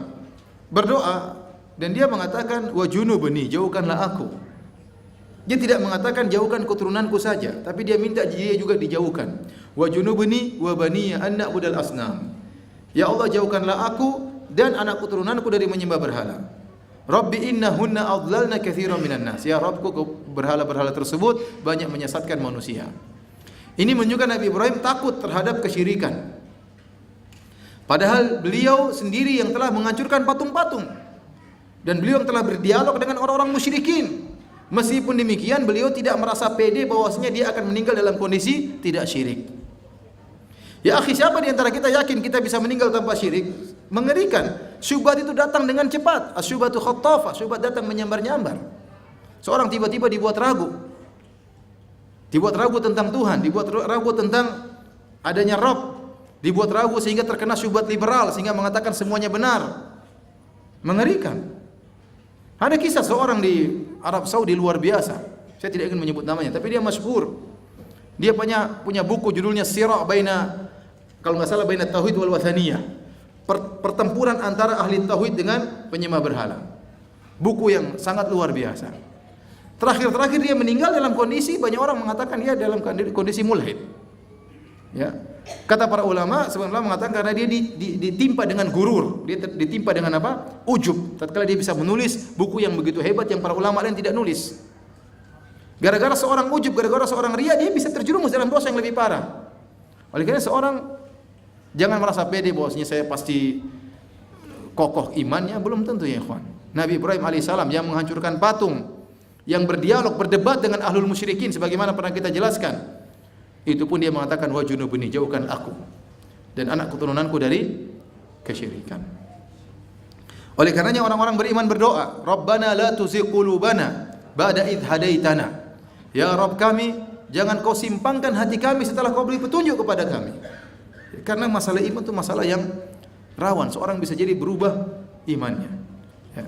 berdoa dan dia mengatakan wa junubni, jauhkanlah aku. Dia tidak mengatakan jauhkan keturunanku saja, tapi dia minta dia juga dijauhkan. Wa junubni wa baniya an na'budal asnam. Ya Allah, jauhkanlah aku dan anak keturunanku dari menyembah berhala. Rabbi innahunna adlalna katsiran minan nas. Ya Rabbku, berhala-berhala tersebut banyak menyesatkan manusia. Ini menunjukkan Nabi Ibrahim takut terhadap kesyirikan. Padahal beliau sendiri yang telah menghancurkan patung-patung. Dan beliau yang telah berdialog dengan orang-orang musyrikin. Meskipun demikian beliau tidak merasa pede bahwasanya dia akan meninggal dalam kondisi tidak syirik. Ya akhi, siapa di antara kita yakin kita bisa meninggal tanpa syirik? Mengerikan. Syubhat itu datang dengan cepat. Asyubhatu khattafah, syubhat datang menyambar-nyambar. Seorang tiba-tiba dibuat ragu. Dibuat ragu tentang Tuhan, dibuat ragu tentang adanya Rabb, dibuat ragu sehingga terkena syubhat liberal sehingga mengatakan semuanya benar. Mengerikan. Ada kisah seorang di Arab Saudi luar biasa. Saya tidak ingin menyebut namanya, tapi dia masyhur. Dia punya buku judulnya Sirah baina, kalau enggak salah, baina tauhid wal wathaniyah. Pertempuran antara ahli tauhid dengan penyembah berhala. Buku yang sangat luar biasa. Terakhir dia meninggal dalam kondisi banyak orang mengatakan dia dalam kondisi mulhid. Ya. Kata para ulama sebenarnya mengatakan karena dia ditimpa dengan gurur, dia ditimpa dengan apa? Ujub. Tatkala dia bisa menulis buku yang begitu hebat yang para ulama lain tidak nulis. Gara-gara seorang ujub, gara-gara seorang riya, dia bisa terjerumus dalam dosa yang lebih parah. Oleh karena seorang jangan merasa pede bahwasanya saya pasti kokoh imannya, belum tentu ya ikhwan. Nabi Ibrahim alaihissalam yang menghancurkan patung, yang berdialog, berdebat dengan ahlul musyrikin sebagaimana pernah kita jelaskan. Itu pun dia mengatakan wa junubni, jauhkan aku dan anak keturunanku dari kesyirikan. Oleh karenanya orang-orang beriman berdoa, Rabbana la tuzigh qulubana ba'da idh hadaitana. Ya Rabb kami, jangan kau simpangkan hati kami setelah kau beri petunjuk kepada kami. Karena masalah iman itu masalah yang rawan, seorang bisa jadi berubah imannya. Ya.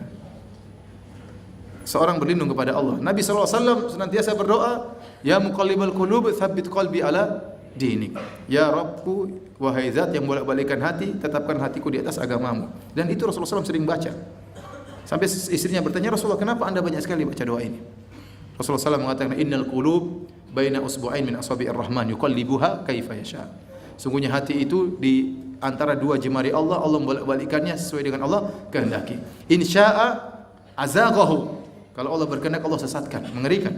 Seorang berlindung kepada Allah. Nabi SAW senantiasa berdoa, Ya muqallibal qulub, tsabbit qalbi ala dinik. Ya Rabbku, wahai zat yang bolak-balikkan hati, tetapkan hatiku di atas agamamu. Dan itu Rasulullah SAW sering baca. Sampai istrinya bertanya, Rasulullah, kenapa anda banyak sekali baca doa ini? Rasulullah SAW mengatakan, Innal qulub baina usbu'ain min asabi'ir rahman yuqallibuha kaifa yasha. Sungguhnya hati itu di antara dua jemari Allah, Allah bolak-balikkannya sesuai dengan Allah kehendaki. In sya'a azaghahu. Kalau Allah berkehendak, Allah sesatkan. Mengerikan.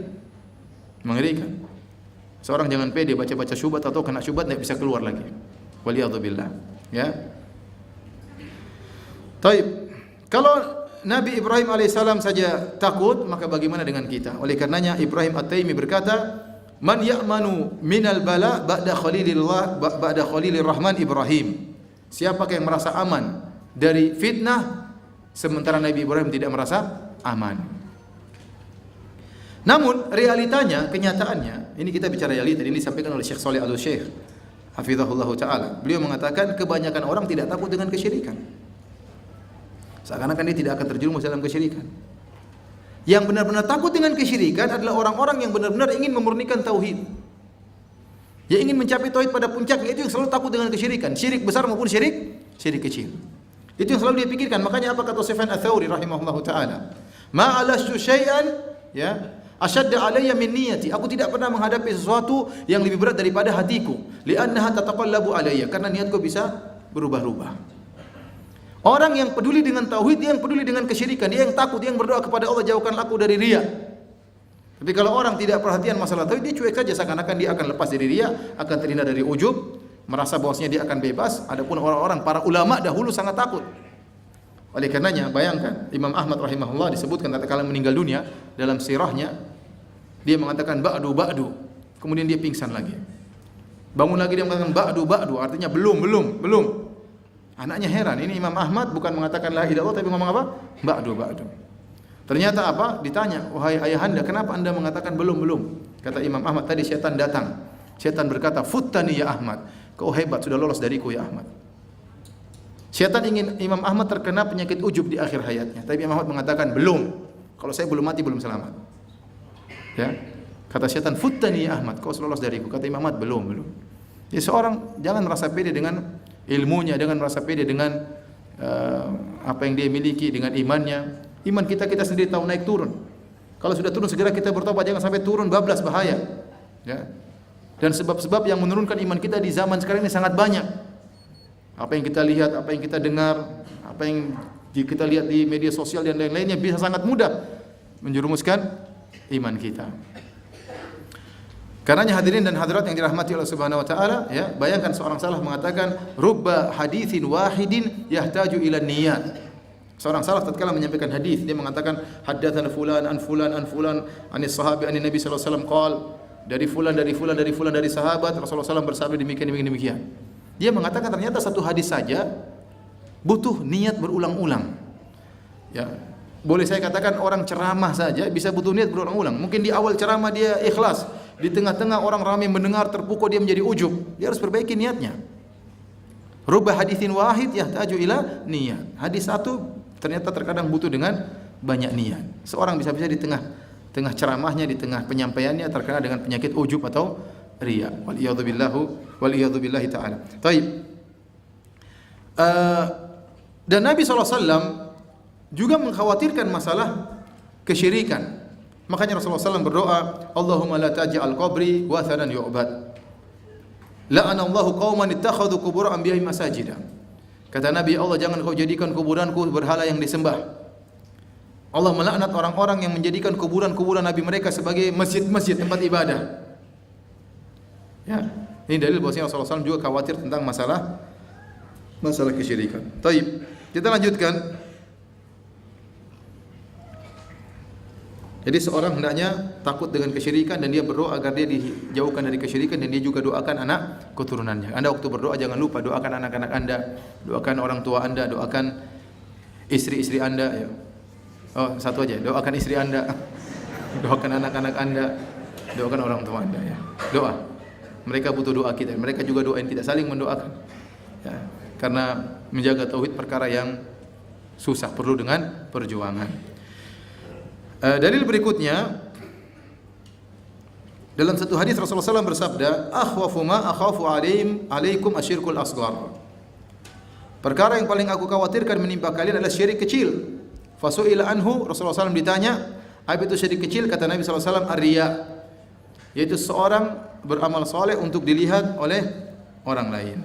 Mengerikan. Seorang jangan pede baca-baca syubhat atau kena syubhat tidak bisa keluar lagi. Waliyadzubillah. Ya. Taib. Kalau Nabi Ibrahim alaihissalam saja takut, maka bagaimana dengan kita? Oleh karenanya Ibrahim At-Taimi berkata, Man ya'manu minal bala ba'da khalilillah ba'da khalilir rahman Ibrahim. Siapakah yang merasa aman dari fitnah sementara Nabi Ibrahim tidak merasa aman? Namun realitanya, kenyataannya, ini kita bicara realita, ini disampaikan oleh Syekh Shalih Al-Syekh hafizahullah taala. Beliau mengatakan kebanyakan orang tidak takut dengan kesyirikan. Seakan-akan dia tidak akan terjerumus dalam kesyirikan. Yang benar-benar takut dengan kesyirikan adalah orang-orang yang benar-benar ingin memurnikan tauhid. Dia ingin mencapai tauhid pada puncaknya, itu yang selalu takut dengan kesyirikan, syirik besar maupun syirik kecil. Itu yang selalu dia pikirkan. Makanya apa kata Sufyan Ats-Tsauri rahimahullahu taala? Ma alastu syai'an ya asyadda alayya min niyati. Aku tidak pernah menghadapi sesuatu yang lebih berat daripada hatiku. Li'annaha tataqallabu alayya, karena niatku bisa berubah-ubah. Orang yang peduli dengan tauhid, dia yang peduli dengan kesyirikan, dia yang takut, dia yang berdoa kepada Allah, jauhkanlah aku dari riya. Tapi kalau orang tidak perhatian masalah tauhid, dia cuek saja, seakan-akan dia akan lepas dari riya, akan terhindar dari ujub, merasa bahwasanya dia akan bebas. Adapun orang-orang para ulama dahulu sangat takut. Oleh karenanya, bayangkan Imam Ahmad rahimahullah disebutkan tatkala meninggal dunia dalam sirahnya, dia mengatakan ba'du. Kemudian dia pingsan lagi. Bangun lagi dia mengatakan ba'du, artinya belum. Anaknya heran, ini Imam Ahmad bukan mengatakan la ilaha illallah tapi ngomong apa? Ba'du. Ternyata apa? Ditanya, wahai ayahanda, kenapa anda mengatakan belum? Kata Imam Ahmad, tadi syaitan datang. Syaitan berkata, futtani ya Ahmad, kau hebat, sudah lolos dariku ya Ahmad. Syaitan ingin Imam Ahmad terkena penyakit ujub di akhir hayatnya. Tapi Imam Ahmad mengatakan, belum. Kalau saya belum mati, belum selamat. Ya. Kata syaitan, futtani ya Ahmad, kau sudah lolos dariku. Kata Imam Ahmad, belum. Jadi seorang jangan merasa pede dengan ilmunya, jangan merasa pede dengan apa yang dia miliki, dengan imannya. Iman kita sendiri tahu naik turun. Kalau sudah turun segera kita bertobat, jangan sampai turun bablas, bahaya. Ya. Dan sebab-sebab yang menurunkan iman kita di zaman sekarang ini sangat banyak. Apa yang kita lihat, apa yang kita dengar, apa yang kita lihat di media sosial dan lain-lainnya bisa sangat mudah menjerumuskan iman kita. Karenanya hadirin dan hadirat yang dirahmati Allah Subhanahu wa taala, ya, bayangkan seorang salaf mengatakan rubba haditsin wahidin yahtaju ila niyat. Seorang salaf tatkala menyampaikan hadis, dia mengatakan haddatsana fulan an fulan anis sahabi anin nabi sallallahu alaihi wasallam qol, dari fulan dari sahabat Rasulullah SAW bersabda demikian. Dia mengatakan ternyata satu hadis saja butuh niat berulang-ulang. Ya, boleh saya katakan orang ceramah saja bisa butuh niat berulang-ulang. Mungkin di awal ceramah dia ikhlas, di tengah-tengah orang ramai mendengar terpukau dia menjadi ujub. Dia harus perbaiki niatnya. Rubba haditsin wahid yahtaju ila niyat. Hadis satu ternyata terkadang butuh dengan banyak niat. Seorang bisa di tengah ceramahnya, di tengah penyampaiannya terkena dengan penyakit ujub atau riya. Wal billahi taala. Baik. Dan Nabi SAW juga mengkhawatirkan masalah kesyirikan. Makanya Rasulullah SAW berdoa, Allahumma la taj'al qabri wathanan yu'bad. La'ana Allahu qauman ittakhadhu qubur anbiya'i masajida. Kata Nabi, Allah jangan kau jadikan kuburanku berhala yang disembah. Allah melaknat orang-orang yang menjadikan kuburan-kuburan Nabi mereka sebagai masjid-masjid tempat ibadah. Ya, ini dalil bahwasanya Rasulullah SAW juga khawatir tentang masalah kesyirikan. Taib, kita lanjutkan. Jadi seorang hendaknya takut dengan kesyirikan dan dia berdoa agar dia dijauhkan dari kesyirikan, dan dia juga doakan anak keturunannya. Anda waktu berdoa jangan lupa doakan anak-anak Anda, doakan orang tua Anda, doakan istri-istri Anda. Ya. Oh, satu aja, doakan istri Anda, doakan anak-anak Anda, doakan orang tua Anda. Ya. Doa. Mereka butuh doa kita, mereka juga doain kita, saling mendoakan. Ya. Karena menjaga tauhid perkara yang susah, perlu dengan perjuangan. Dalil berikutnya dalam satu hadis Rasulullah SAW bersabda, akhwafu ma akhafu alaikum asyirkul asghar. Perkara yang paling aku khawatirkan menimpa kalian adalah syirik kecil. Fasu'ila anhu, Rasulullah SAW ditanya, apa itu syirik kecil? Kata Nabi SAW, ar-riya, yaitu seorang beramal soleh untuk dilihat oleh orang lain.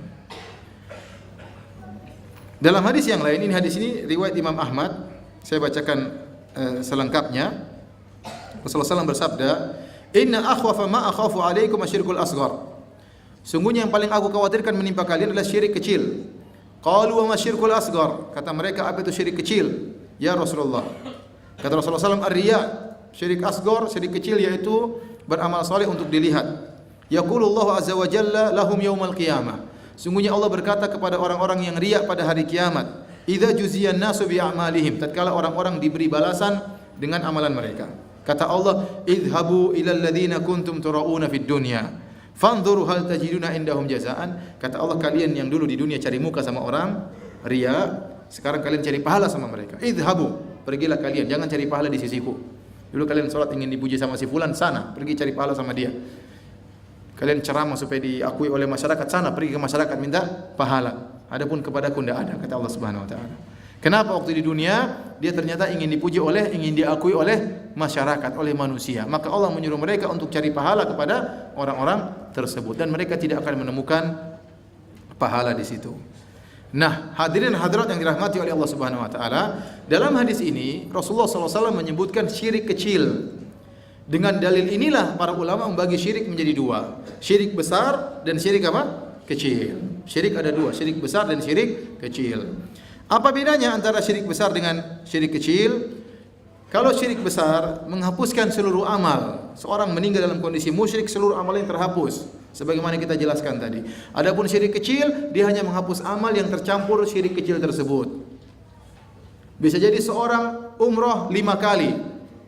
Dalam hadis yang lain, ini hadis ini riwayat Imam Ahmad, saya bacakan selengkapnya. Rasulullah SAW bersabda, inna akhwafa ma akhafu alaikum asyirkul asghar. Sungguhnya yang paling aku khawatirkan menimpa kalian adalah syirik kecil. Qalu wa ma syirkul asghar. Kata mereka, apa itu syirik kecil ya Rasulullah? Kata Rasulullah SAW, ar-riya, syirik asghar, syirik kecil yaitu beramal saleh untuk dilihat. Yaqulullahu azza wa jalla lahum yaumal qiyamah. Sungguhnya Allah berkata kepada orang-orang yang riya pada hari kiamat, idza juziyan nasu bi a'malihim, tatkala orang-orang diberi balasan dengan amalan mereka. Kata Allah, idhabu ilal ladzina kuntum turauna fid dunya fanzuru hal tajiduna indahum jazaan. Kata Allah, kalian yang dulu di dunia cari muka sama orang riya, sekarang kalian cari pahala sama mereka. Idhabu, pergilah kalian, jangan cari pahala di sisiku. Dulu kalian salat ingin dipuji sama si fulan, sana pergi cari pahala sama dia. Kalian ceramah supaya diakui oleh masyarakat, sana pergi ke masyarakat minta pahala. Adapun kepadaku tidak ada, kata Allah Subhanahu wa taala. Kenapa waktu di dunia dia ternyata ingin dipuji ingin diakui oleh masyarakat, oleh manusia. Maka Allah menyuruh mereka untuk cari pahala kepada orang-orang tersebut dan mereka tidak akan menemukan pahala di situ. Nah, hadirin hadirat yang dirahmati oleh Allah Subhanahu wa taala, dalam hadis ini Rasulullah SAW menyebutkan syirik kecil. Dengan dalil inilah para ulama membagi syirik menjadi dua. Syirik besar dan syirik apa? Kecil. Syirik ada dua, syirik besar dan syirik kecil. Apa bedanya antara syirik besar dengan syirik kecil? Kalau syirik besar menghapuskan seluruh amal. Seorang meninggal dalam kondisi musyrik, seluruh amal yang terhapus. Sebagaimana kita jelaskan tadi. Adapun syirik kecil, dia hanya menghapus amal yang tercampur syirik kecil tersebut. Bisa jadi seorang umrah 5 kali,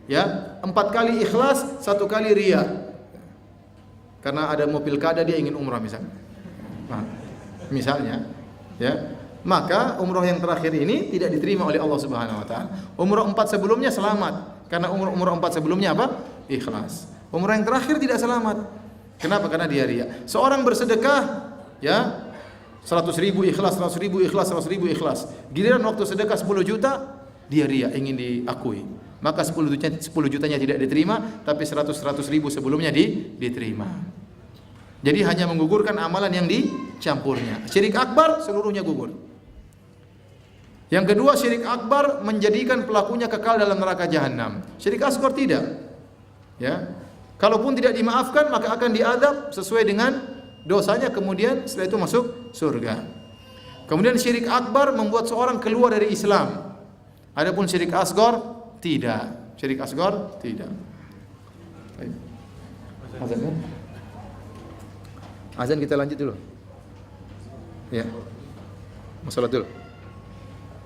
ya, 4 kali ikhlas, 1 kali riya. Karena ada mau pilkada dia ingin umrah misalnya. Nah, misalnya, ya. Maka umrah yang terakhir ini tidak diterima oleh Allah Subhanahu wa taala. Umrah 4 sebelumnya selamat, karena umrah 4 sebelumnya apa? Ikhlas. Umrah yang terakhir tidak selamat. Kenapa? Karena dia riya. Seorang bersedekah, ya, 100.000 ikhlas, 100.000 ikhlas, 100.000 ikhlas. Giliran waktu sedekah 10 juta, dia riya, ingin diakui. Maka 10 jutanya tidak diterima, tapi 100.000 sebelumnya diterima. Jadi hanya menggugurkan amalan yang dicampurnya. Syirik akbar seluruhnya gugur. Yang kedua, syirik akbar menjadikan pelakunya kekal dalam neraka jahanam. Syirik asghar tidak. Ya. Kalaupun tidak dimaafkan maka akan diadab sesuai dengan dosanya, kemudian setelah itu masuk surga. Kemudian syirik akbar membuat seorang keluar dari Islam. Adapun syirik asghar tidak. Syirik asghar tidak. Baik. Azan kan? Azan kita lanjut dulu. Ya. Mau salat dulu.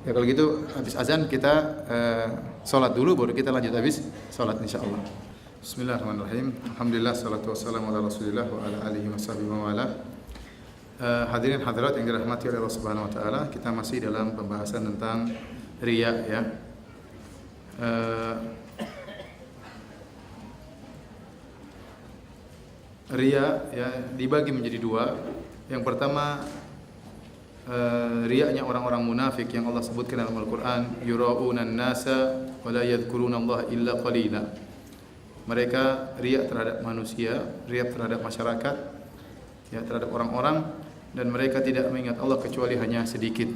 Ya kalau gitu habis azan kita salat dulu baru kita lanjut habis salat insyaallah. Bismillahirrahmanirrahim. Alhamdulillah salatu wassalamu ala Rasulillah wa ala alihi washabihi wa wala. Hadirin hadirat yang dirahmati oleh Allah Subhanahu wa taala, kita masih dalam pembahasan tentang riya ya. Riya ya dibagi menjadi dua. Yang pertama riaknya orang-orang munafik yang Allah sebutkan dalam Al-Quran, yura'unan nasa wa la yadhkuruna Allah illa qalila. Mereka riak terhadap manusia, riak terhadap masyarakat, ya terhadap orang-orang, dan mereka tidak mengingat Allah kecuali hanya sedikit.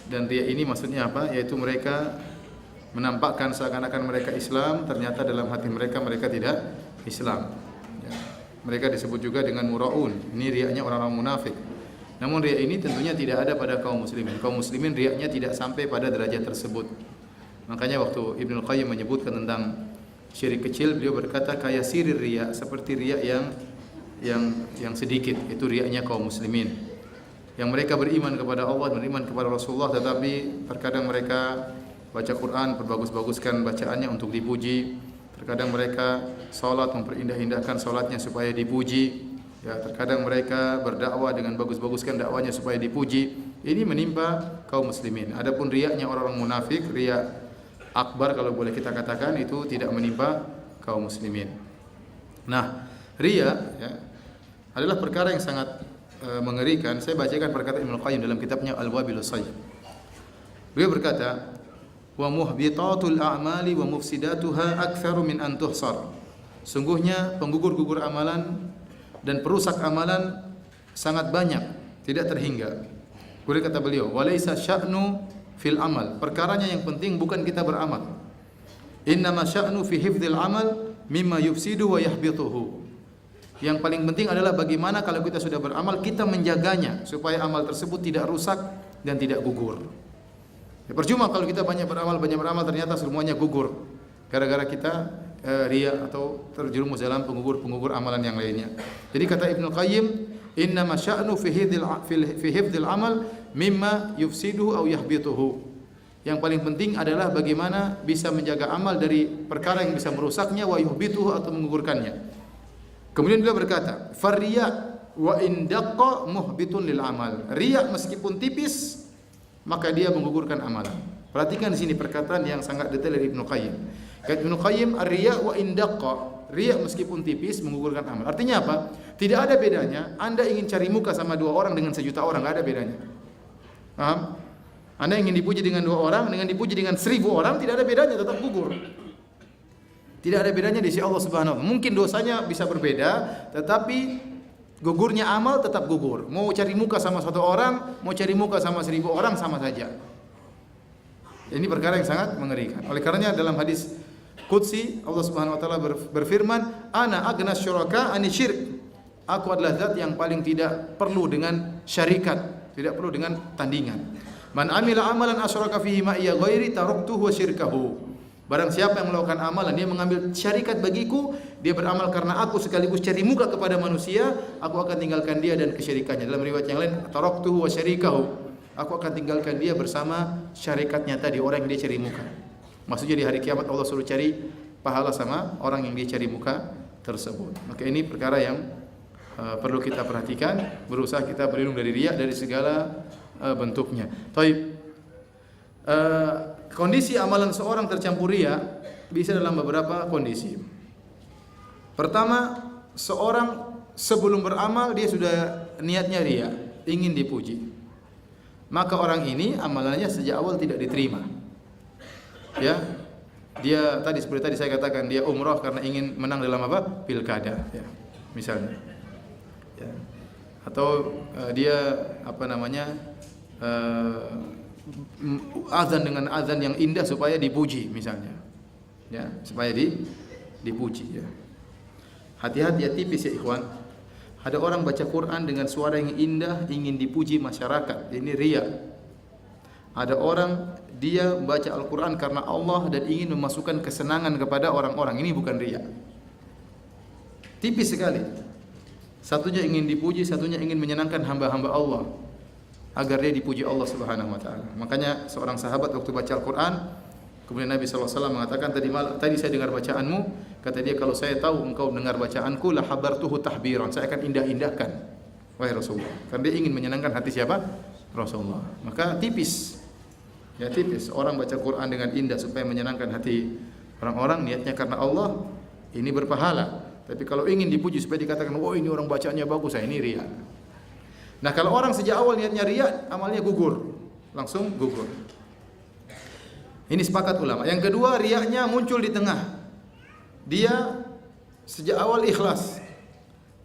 Dan riak ini maksudnya apa? Yaitu mereka menampakkan seakan-akan mereka Islam, ternyata dalam hati mereka tidak Islam. Ya. Mereka disebut juga dengan mura'un. Ini riaknya orang-orang munafik. Namun riya ini tentunya tidak ada pada kaum muslimin. Kaum muslimin riyanya tidak sampai pada derajat tersebut. Makanya waktu Ibnu Qayyim menyebutkan tentang syirik kecil, beliau berkata kayasirir riya, seperti riya yang sedikit, itu riyanya kaum muslimin. Yang mereka beriman kepada Allah, beriman kepada Rasulullah, tetapi terkadang mereka baca Quran, perbagus-baguskan bacaannya untuk dipuji. Terkadang mereka salat, memperindah-indahkan salatnya supaya dipuji. Ya, terkadang mereka berdakwah dengan bagus-baguskan dakwanya supaya dipuji. Ini menimpa kaum muslimin. Adapun riyaknya orang-orang munafik, riya akbar kalau boleh kita katakan, itu tidak menimpa kaum muslimin. Nah, riya ya, adalah perkara yang sangat mengerikan. Saya bacakan perkataan Ibnu Qayyim dalam kitabnya Al-Wabilus Sayyib. Beliau berkata, "Wa muhbitatul a'mali wa mufsidatuha aktsaru min an tuhsar." Sungguhnya penggugur-gugur amalan dan perusak amalan sangat banyak, tidak terhingga. Kemudian kata beliau, "Walaysa sya'nu fil amal." Perkaranya yang penting bukan kita beramal. "Innama sya'nu fi hifdzil amal mimma yufsidu wa yahbituhu." Yang paling penting adalah bagaimana kalau kita sudah beramal, kita menjaganya supaya amal tersebut tidak rusak dan tidak gugur. Ya, percuma kalau kita banyak beramal ternyata semuanya gugur gara-gara kita riya atau terjerumus dalam penggugur amalan yang lainnya. Jadi kata Ibnu Qayyim, "Innama sya'nu fi hifdzil amal mimma yufsiduhu aw yahbituhu." Yang paling penting adalah bagaimana bisa menjaga amal dari perkara yang bisa merusaknya, wa yuhbituhu atau menggugurkannya. Kemudian beliau berkata, "Farriya wa in daqqa muhbitun lil amal." Riya meskipun tipis maka dia menggugurkan amalan. Perhatikan di sini perkataan yang sangat detail dari Ibnu Qayyim. Kata Ibnu Qayyim, "Ar-riya wa in daqqa." riya meskipun tipis menggugurkan amal. Artinya apa? Tidak ada bedanya Anda ingin cari muka sama 2 orang dengan 1.000.000 orang, enggak ada bedanya. Paham? Anda ingin dipuji dengan 2 orang, dengan dipuji dengan 1.000 orang, tidak ada bedanya, tetap gugur. Tidak ada bedanya di sisi Allah Subhanahu wa taala. Mungkin dosanya bisa berbeda, tetapi gugurnya amal tetap gugur. Mau cari muka sama 1 orang, mau cari muka sama 1.000 orang sama saja. Ini perkara yang sangat mengerikan. Oleh karenanya dalam hadis qudsi Allah Subhanahu wa taala berfirman, "Ana agnas syuraka ani syirk." Aku adalah zat yang paling tidak perlu dengan syarikat, tidak perlu dengan tandingan. Man amila amalan asyraka fihi ma iya ghairi taraktuhu wa syirkahu. Barang siapa yang melakukan amalan dia mengambil syarikat bagiku, dia beramal karena aku sekaligus cari muka kepada manusia, aku akan tinggalkan dia dan kesyirikannya. Dalam riwayat yang lain, taraktuhu wa syarikahu. Aku akan tinggalkan dia bersama syarikatnya tadi, orang yang dia cari muka. Maksudnya di hari kiamat Allah suruh cari pahala sama orang yang dia cari muka tersebut. Maka ini perkara yang perlu kita perhatikan, berusaha kita berlindung dari riya dari segala bentuknya. Taib. Kondisi amalan seorang tercampur riya bisa dalam beberapa kondisi. Pertama, seorang sebelum beramal dia sudah niatnya riya, ingin dipuji. Maka orang ini amalannya sejak awal tidak diterima. Ya. Dia tadi seperti tadi saya katakan dia umrah karena ingin menang dalam apa? Pilkada, ya. Misalnya. Ya. Atau dia apa namanya? Azan dengan azan yang indah supaya dipuji misalnya. Ya, supaya dipuji ya. Hati-hati ya, tipis ya ikhwan. Ada orang baca Quran dengan suara yang indah ingin dipuji masyarakat. Ini riya. Ada orang dia baca Al-Quran karena Allah dan ingin memasukkan kesenangan kepada orang-orang. Ini bukan riya. Tipis sekali. Satunya ingin dipuji, satunya ingin menyenangkan hamba-hamba Allah agar dia dipuji Allah Subhanahu wa taala. Makanya seorang sahabat waktu baca Al-Quran, kemudian Nabi sallallahu alaihi wasallam mengatakan, tadi saya dengar bacaanmu, kata dia, kalau saya tahu engkau dengar bacaanku la habartuhu tahbiran, saya akan indah-indahkan wahai Rasulullah. Karena dia ingin menyenangkan hati siapa? Rasulullah. Maka tipis. Ya tipis. Orang baca Quran dengan indah supaya menyenangkan hati orang-orang, niatnya karena Allah, ini berpahala. Tapi kalau ingin dipuji supaya dikatakan, "Oh, ini orang bacaannya bagus," ini riya. Nah, kalau orang sejak awal niatnya riya, amalnya gugur. Langsung gugur. Ini sepakat ulama. Yang kedua, riyanya muncul di tengah. Dia sejak awal ikhlas.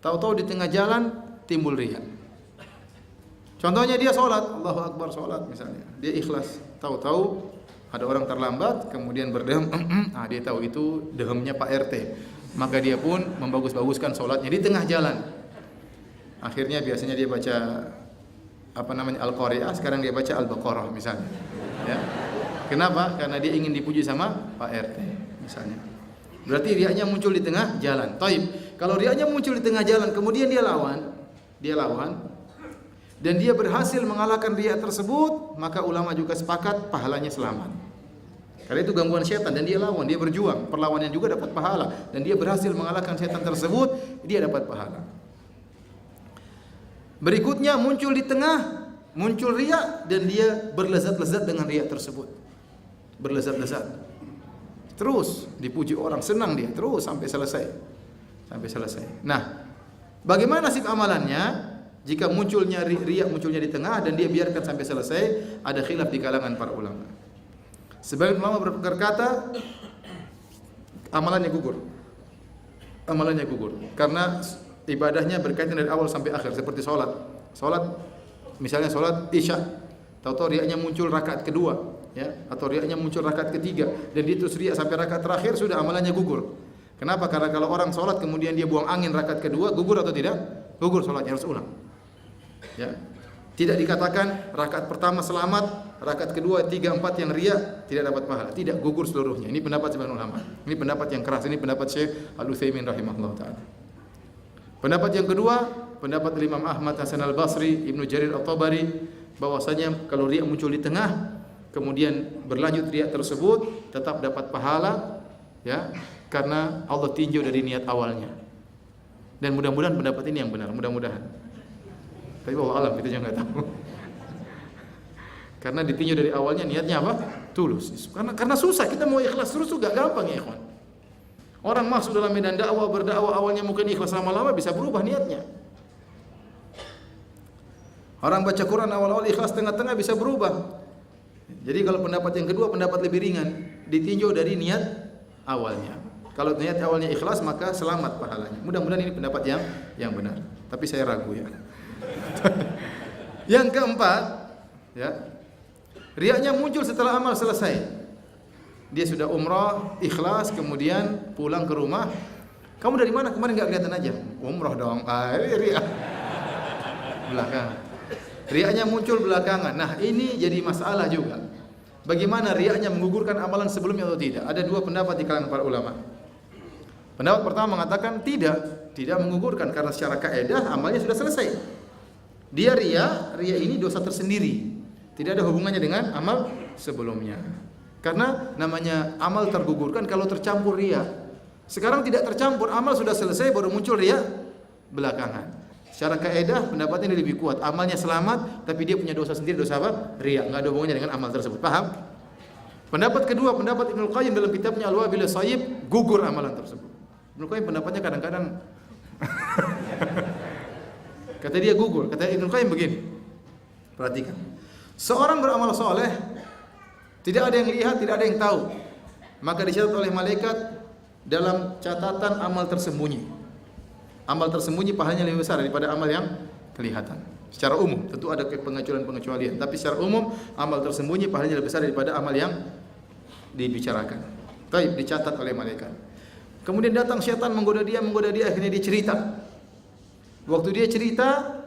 Tahu-tahu di tengah jalan timbul riya. Contohnya dia sholat, Allahu Akbar sholat misalnya. Dia ikhlas. Tahu-tahu ada orang terlambat, kemudian berdehem. Dia tahu itu dehemnya Pak RT. Maka dia pun membagus-baguskan sholatnya di tengah jalan. Akhirnya biasanya dia baca Al-Qari'ah, sekarang dia baca Al-Baqarah misalnya. Ya. Kenapa? Karena dia ingin dipuji sama Pak RT misalnya. Berarti riyanya muncul di tengah jalan. Taib. Kalau riyanya muncul di tengah jalan, kemudian dia lawan, dan dia berhasil mengalahkan riya tersebut, maka ulama juga sepakat pahalanya selamat. Karena itu gangguan setan dan dia lawan, dia berjuang, perlawannya juga dapat pahala, dan dia berhasil mengalahkan setan tersebut, dia dapat pahala. Berikutnya muncul di tengah, muncul riya dan dia berlezat-lezat dengan riya tersebut. Berlezat-lezat. Terus dipuji orang, senang dia terus sampai selesai. Nah, bagaimana nasib amalannya jika munculnya riya munculnya di tengah dan dia biarkan sampai selesai? Ada khilaf di kalangan para ulama. Sebagian ulama berkata amalannya gugur. Karena ibadahnya berkaitan dari awal sampai akhir, seperti sholat misalnya sholat isya, tahu-tahu riyanya muncul rakaat kedua, ya, atau riyanya muncul rakaat ketiga, dan dia terus riya sampai rakaat terakhir, sudah amalannya gugur. Kenapa? Karena kalau orang sholat kemudian dia buang angin rakaat kedua, gugur atau tidak? Gugur sholatnya, harus ulang. Ya, tidak dikatakan rakaat pertama selamat, rakaat kedua 3, 4 yang riya tidak dapat pahala, tidak, gugur seluruhnya. Ini pendapat sebagian ulama. Ini pendapat yang keras, ini pendapat Syekh Al-Utsaimin rahimahullah taala. Pendapat yang kedua, pendapat Imam Ahmad, Hasan Al-Basri, Ibnu Jarir At-Tabari, bahwasanya kalau riya muncul di tengah, kemudian berlanjut riya tersebut, tetap dapat pahala, ya, karena Allah tinjau dari niat awalnya. Dan mudah-mudahan pendapat ini yang benar, mudah-mudahan. Tapi Allah alam, kita juga nggak tahu. Karena ditinjau dari awalnya niatnya apa? Tulus. Karena susah, kita mau ikhlas terus juga gampang ya ikhwan. Orang masuk dalam medan dakwah, berdakwah awalnya mungkin ikhlas, lama-lama bisa berubah niatnya. Orang baca Quran awal-awal ikhlas, tengah-tengah bisa berubah. Jadi kalau pendapat yang kedua, pendapat lebih ringan, ditinjau dari niat awalnya. Kalau niat awalnya ikhlas, maka selamat pahalanya. Mudah-mudahan ini pendapat yang benar. Tapi saya ragu ya. Yang keempat, ya, riaknya muncul setelah amal selesai. Dia sudah umrah, ikhlas, kemudian pulang ke rumah. Kamu dari mana? Kemarin nggak kelihatan aja. Umrah dong. Riak. Belakang. Riaknya muncul belakangan. Nah, ini jadi masalah juga. Bagaimana riaknya menggugurkan amalan sebelumnya atau tidak? Ada dua pendapat di kalangan para ulama. Pendapat pertama mengatakan tidak menggugurkan karena secara kaidah amalnya sudah selesai. Dia riya ini dosa tersendiri. Tidak ada hubungannya dengan amal sebelumnya. Karena namanya amal tergugurkan kalau tercampur riya. Sekarang tidak tercampur, amal sudah selesai baru muncul riya belakangan. Secara kaidah pendapatnya lebih kuat. Amalnya selamat tapi dia punya dosa sendiri, dosa apa? Riya, enggak ada hubungannya dengan amal tersebut. Paham? Pendapat kedua, pendapat Ibnu Qayyim dalam kitabnya Al-Wabil Shayyib, gugur amalan tersebut. Ibnu Qayyim pendapatnya kadang-kadang kata dia gugur. Kata Ibnu Qayyim begini. Perhatikan. Seorang beramal soleh, tidak ada yang lihat, tidak ada yang tahu. Maka dicatat oleh malaikat dalam catatan amal tersembunyi. Amal tersembunyi pahalanya lebih besar daripada amal yang kelihatan. Secara umum, tentu ada pengecualian-pengecualian, tapi secara umum amal tersembunyi pahalanya lebih besar daripada amal yang dibicarakan. Baik, dicatat oleh malaikat. Kemudian datang syaitan menggoda dia, akhirnya dia cerita. Waktu dia cerita,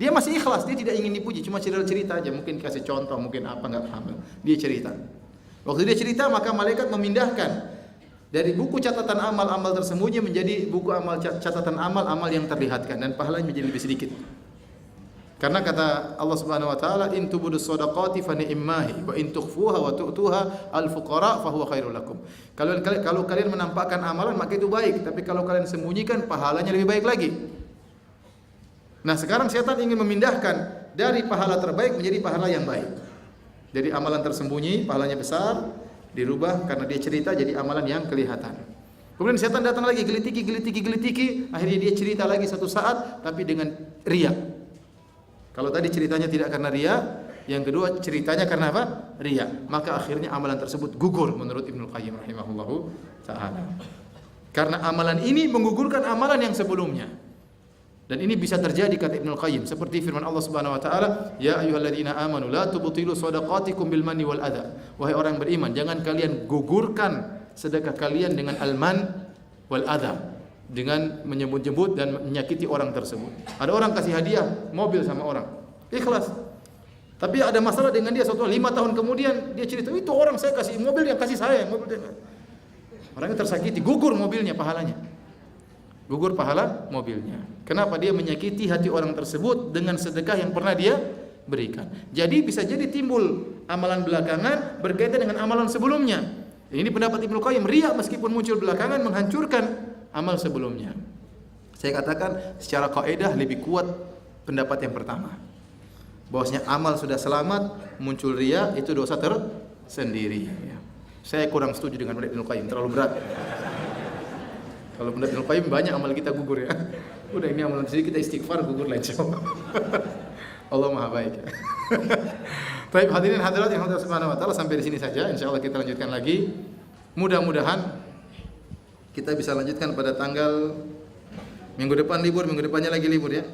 dia masih ikhlas, dia tidak ingin dipuji, cuma cerita aja, mungkin kasih contoh, mungkin apa, enggak paham. Dia cerita. Waktu dia cerita, maka malaikat memindahkan dari buku catatan amal-amal tersembunyi menjadi buku amal catatan amal-amal yang terlihatkan, dan pahalanya menjadi lebih sedikit. Karena kata Allah Subhanahu wa taala, in tubudus shadaqati fa ni'mahi wa in tukhfuha wa tu'tuha al-fuqara fa huwa khairul lakum. Kalau kalian menampakkan amalan maka itu baik, tapi kalau kalian sembunyikan pahalanya lebih baik lagi. Nah, sekarang setan ingin memindahkan dari pahala terbaik menjadi pahala yang baik. Jadi amalan tersembunyi pahalanya besar, dirubah karena dia cerita jadi amalan yang kelihatan. Kemudian setan datang lagi, gelitiki, akhirnya dia cerita lagi satu saat tapi dengan riya. Kalau tadi ceritanya tidak karena riya, yang kedua ceritanya karena apa? Riya. Maka akhirnya amalan tersebut gugur menurut Ibnu Qayyim rahimahullahu taala. Karena amalan ini menggugurkan amalan yang sebelumnya. Dan ini bisa terjadi kata Ibnu Qayyim seperti firman Allah Subhanahu wa taala, ya ayyuhalladzina amanu la tubtilu shadaqatikum bil manni wal adha. Wahai orang beriman, jangan kalian gugurkan sedekah kalian dengan al-man wal adha, dengan menyebut-nyebut dan menyakiti orang tersebut. Ada orang kasih hadiah mobil sama orang, ikhlas. Tapi ada masalah dengan dia, suatu 5 tahun kemudian dia cerita, itu orang saya kasih mobil yang kasih saya, mobil dia. Orangnya tersakiti, gugur mobilnya, pahalanya. Gugur pahala mobilnya. Kenapa? Dia menyakiti hati orang tersebut dengan sedekah yang pernah dia berikan. Jadi bisa jadi timbul amalan belakangan berkaitan dengan amalan sebelumnya. Ini pendapat Ibnu Qayyim, riya meskipun muncul belakangan menghancurkan amal sebelumnya. Saya katakan secara kaidah lebih kuat pendapat yang pertama. Bahwasanya amal sudah selamat, muncul riya itu dosa tersendiri. Saya kurang setuju dengan pendapat Ibnu Qayyim, terlalu berat. Kalau pendapat Ibnu Qayyim banyak amal kita gugur ya. Udah ini amalan sedikit, kita istighfar gugur lah insyaallah. Allah Maha baik. Baik, hadirin hadirat yang Allah Subhanahu wa taala, sampai di sini saja. Insyaallah kita lanjutkan lagi. Mudah-mudahan kita bisa lanjutkan pada tanggal minggu depan libur, minggu depannya lagi libur ya.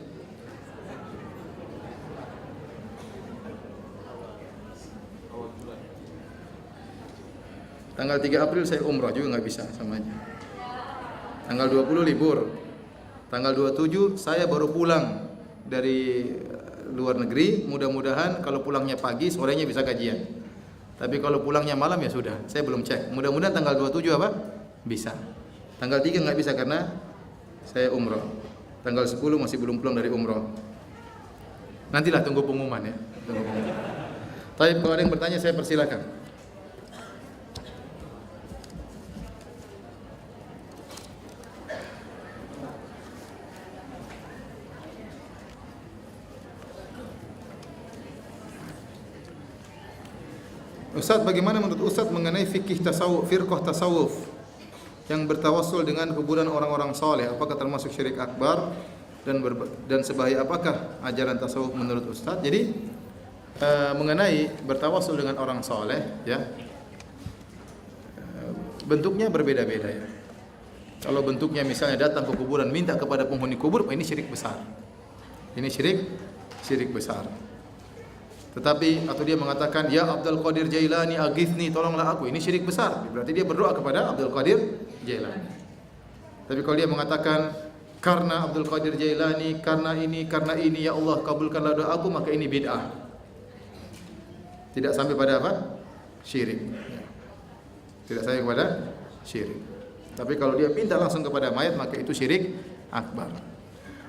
Tanggal 3 April saya umrah juga nggak bisa samanya. Tanggal 20 libur. Tanggal 27 saya baru pulang dari luar negeri. Mudah-mudahan kalau pulangnya pagi, sorenya bisa kajian. Tapi kalau pulangnya malam ya sudah. Saya belum cek. Mudah-mudahan tanggal 27 apa? Bisa. Tanggal 3 nggak bisa karena saya umrah. Tanggal 10 masih belum pulang dari umrah. Nantilah tunggu pengumuman ya. Tunggu pengumuman. Tapi kalau ada yang bertanya saya persilakan. Ustaz, bagaimana menurut Ustaz mengenai fikih tasawuf, firqah tasawuf? yang bertawassul dengan kuburan orang-orang saleh apakah termasuk syirik akbar dan sebahaya apakah ajaran tasawuf menurut Ustaz? Jadi mengenai bertawassul dengan orang saleh ya, bentuknya berbeda-beda ya. Kalau bentuknya misalnya datang ke kuburan minta kepada penghuni kubur, ini syirik besar. Ini syirik besar. Tetapi atau dia mengatakan ya Abdul Qadir Jailani aghithni, tolonglah aku, ini syirik besar. Berarti dia berdoa kepada Abdul Qadir Jailani. Tapi kalau dia mengatakan karena Abdul Qadir Jailani, karena ini ya Allah kabulkanlah doa aku, maka ini bid'ah. Tidak sampai pada apa? Syirik. Tidak sampai kepada syirik. Tapi kalau dia minta langsung kepada mayat, maka itu syirik akbar.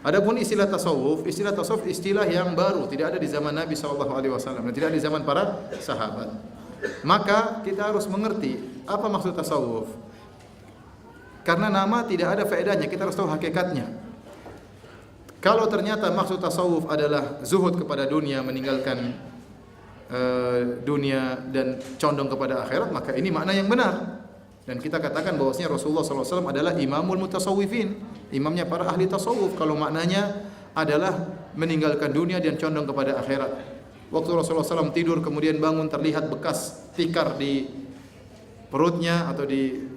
Adapun istilah tasawuf istilah yang baru, tidak ada di zaman Nabi SAW dan tidak ada di zaman para sahabat. Maka kita harus mengerti apa maksud tasawuf. Karena nama tidak ada faedahnya, kita harus tahu hakikatnya. Kalau ternyata maksud tasawuf adalah zuhud kepada dunia, meninggalkan dunia dan condong kepada akhirat, maka ini makna yang benar. Dan kita katakan bahwasanya Rasulullah SAW adalah imamul mutasawwifin, imamnya para ahli tasawuf. Kalau maknanya adalah meninggalkan dunia dan condong kepada akhirat. Waktu Rasulullah SAW tidur kemudian bangun terlihat bekas tikar di perutnya atau di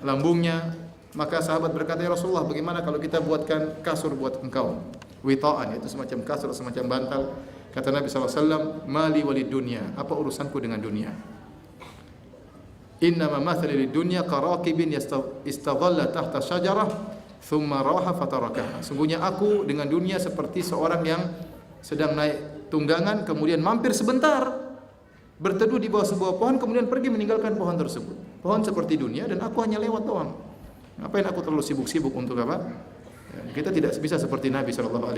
lambungnya, maka sahabat berkata, ya Rasulullah, bagaimana kalau kita buatkan kasur buat engkau, wita'an, itu semacam kasur, semacam bantal. Kata Nabi SAW, mali walid dunia, apa urusanku dengan dunia? Innama mathali lid dunya karakibin istadhalla tahta syajarah thumma raha fatarakaha. Sungguhnya aku dengan dunia seperti seorang yang sedang naik tunggangan kemudian mampir sebentar berteduh di bawah sebuah pohon kemudian pergi meninggalkan pohon tersebut. Pohon seperti dunia dan aku hanya lewat doang. Ngapain aku terlalu sibuk-sibuk untuk apa? Ya, kita tidak bisa seperti Nabi SAW.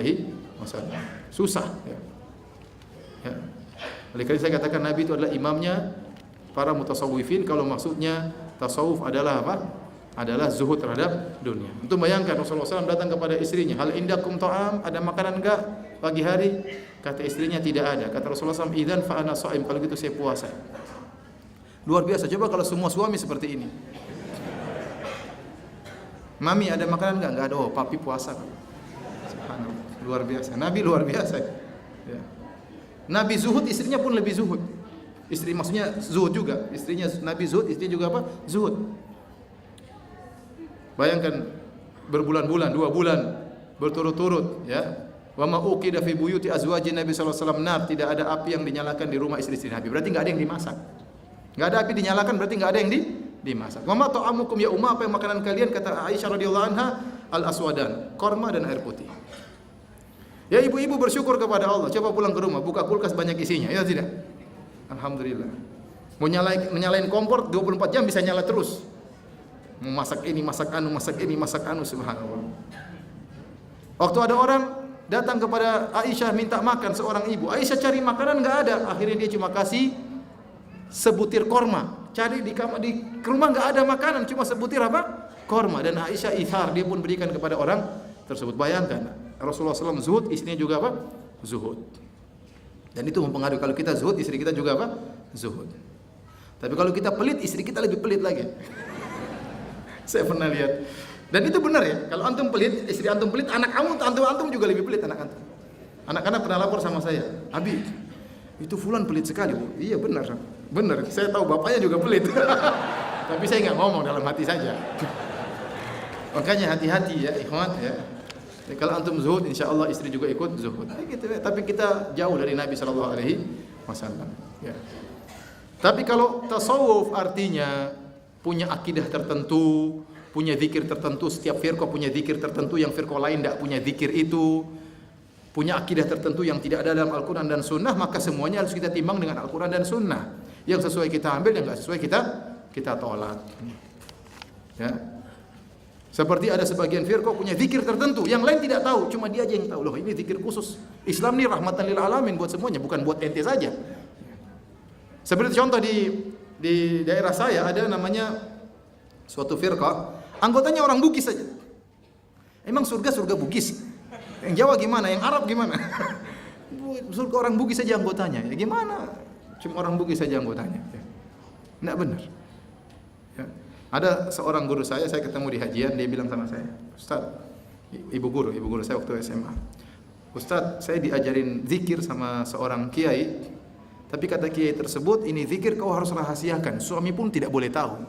Susah ya. Ya. Oleh karena saya katakan Nabi itu adalah imamnya para mutasawwifin. Kalau maksudnya tasawuf adalah apa? Adalah zuhud terhadap dunia. Untuk bayangkan Rasulullah SAW datang kepada istrinya, hal indakum ta'am, ada makanan enggak pagi hari? Kata istrinya tidak ada. Kata Rasulullah SAW, idzan fa ana shaim, kalau gitu saya puasa. Luar biasa. Coba kalau semua suami seperti ini. Mami ada makanan enggak? Enggak ada. Oh, papi puasa. Subhanallah. Luar biasa. Nabi luar biasa. Ya. Nabi zuhud, istrinya pun lebih zuhud. Istri maksudnya zuhud juga. Istrinya Nabi zuhud, istrinya juga apa? Zuhud. Bayangkan berbulan-bulan, 2 bulan berturut-turut ya. Wa ma uqida fi buyuti azwajin Nabi sallallahu alaihi wasallam nar, tidak ada api yang dinyalakan di rumah istri-istri Nabi. Berarti enggak ada yang dimasak. Enggak ada api dinyalakan, berarti enggak ada yang dimasak. Wa ma ta'amukum ya umma, apa yang makanan kalian? Kata Aisyah radhiyallahu anha, al-aswadan, korma dan air putih. Ya ibu-ibu bersyukur kepada Allah. Coba pulang ke rumah, buka kulkas banyak isinya, ya tidak? Alhamdulillah. Mau nyalain kompor 24 jam bisa nyala terus. Mau masak ini, masak anu, masak ini, masak anu, subhanallah. Waktu ada orang datang kepada Aisyah minta makan, seorang ibu. Aisyah cari makanan enggak ada. Akhirnya dia cuma kasih sebutir korma. Cari di rumah enggak ada makanan, cuma sebutir apa? Korma. Dan Aisyah ithar, dia pun berikan kepada orang tersebut. Bayangkan, Rasulullah SAW zuhud, istrinya juga apa? Zuhud. Dan itu mempengaruhi. Kalau kita zuhud, istri kita juga apa? Zuhud. Tapi kalau kita pelit, istri kita lebih pelit lagi. Saya pernah lihat. Dan itu benar ya. Kalau antum pelit, istri antum pelit, anak antum juga lebih pelit, anak antum. Anak-anak pernah lapor sama saya, Abi, itu fulan pelit sekali, Bu. Iya benar. Benar. Saya tahu bapaknya juga pelit. Tapi saya nggak ngomong, dalam hati saja. Makanya hati-hati ya, ikhwan ya. Ya, kalau antum zuhud, insya Allah istri juga ikut zuhud. Gitu, ya. Tapi kita jauh dari Nabi SAW. Ya. Tapi kalau tasawuf artinya punya akidah tertentu, punya zikir tertentu. Setiap firqah punya zikir tertentu yang firqah lain tidak punya zikir itu. Punya akidah tertentu yang tidak ada dalam Al-Quran dan Sunnah, maka semuanya harus kita timbang dengan Al-Quran dan Sunnah. Yang sesuai kita ambil, yang tidak sesuai kita tolak. Ya. Seperti ada sebagian firqah punya zikir tertentu, yang lain tidak tahu, cuma dia aja yang tahu. Loh, ini zikir khusus. Islam ini rahmatan lil alamin buat semuanya, bukan buat ente saja. Seperti contoh di daerah saya ada namanya suatu firqah, anggotanya orang Bugis saja. Emang surga Bugis? Yang Jawa gimana? Yang Arab gimana? Surga orang Bugis saja anggotanya. Ya gimana? Cuma orang Bugis saja anggotanya. Tidak benar. Ya. Ada seorang guru saya ketemu di hajian, dia bilang sama saya, Ustaz, ibu guru saya waktu SMA. Ustaz, saya diajarin zikir sama seorang kiai, tapi kata kiai tersebut, ini zikir kau harus rahasiakan, suami pun tidak boleh tahu.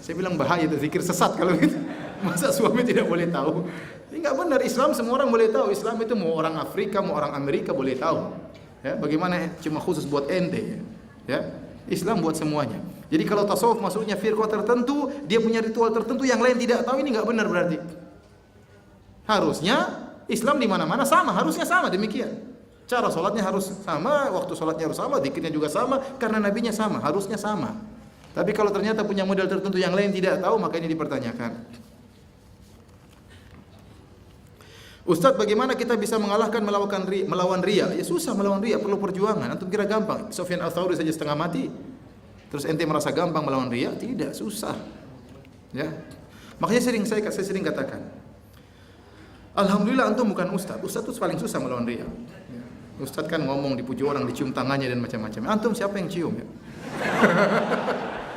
Saya bilang bahaya itu zikir sesat kalau gitu. Masa suami tidak boleh tahu? Ini enggak benar. Islam semua orang boleh tahu. Islam itu mau orang Afrika, mau orang Amerika boleh tahu. Ya, bagaimana cuma khusus buat ente? Ya, Islam buat semuanya. Jadi kalau tasawuf maksudnya firqah tertentu, dia punya ritual tertentu yang lain tidak tahu, ini enggak benar berarti. Harusnya Islam di mana-mana sama, harusnya sama demikian. Cara salatnya harus sama, waktu salatnya harus sama, zikirnya juga sama karena nabinya sama, harusnya sama. Tapi kalau ternyata punya model tertentu yang lain tidak tahu, maka ini dipertanyakan. Ustaz, bagaimana kita bisa mengalahkan melawan riya? Ya susah melawan riya, perlu perjuangan. Antum kira gampang? Sufyan Ats-Tsauri saja setengah mati. Terus ente merasa gampang melawan riya? Tidak, susah. Ya. Makanya saya sering katakan, alhamdulillah antum bukan ustaz. Ustaz itu paling susah melawan riya. Ya. Ustaz kan ngomong, dipuji orang, dicium tangannya dan macam-macam. Antum siapa yang cium ya?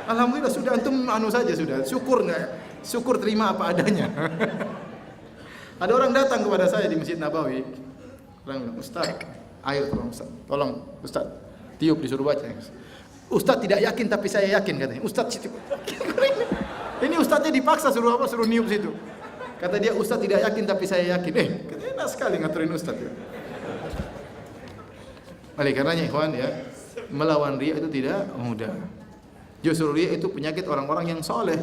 Alhamdulillah sudah antum saja sudah. Syukur enggak? Syukur terima apa adanya. Ada orang datang kepada saya di Masjid Nabawi. Orang bilang, Ustaz, air tolong Ustaz. Tolong Ustaz. Tiup disuruh baca. Ustaz tidak yakin tapi saya yakin katanya. Ustaz ini ustaznya dipaksa suruh apa? Suruh niup situ. Kata dia Ustaz tidak yakin tapi saya yakin. Katanya enak sekali ngaturin Ustaz ya. Oleh karenanya ikhwan ya, melawan riya itu tidak mudah. Justru riya itu penyakit orang-orang yang soleh.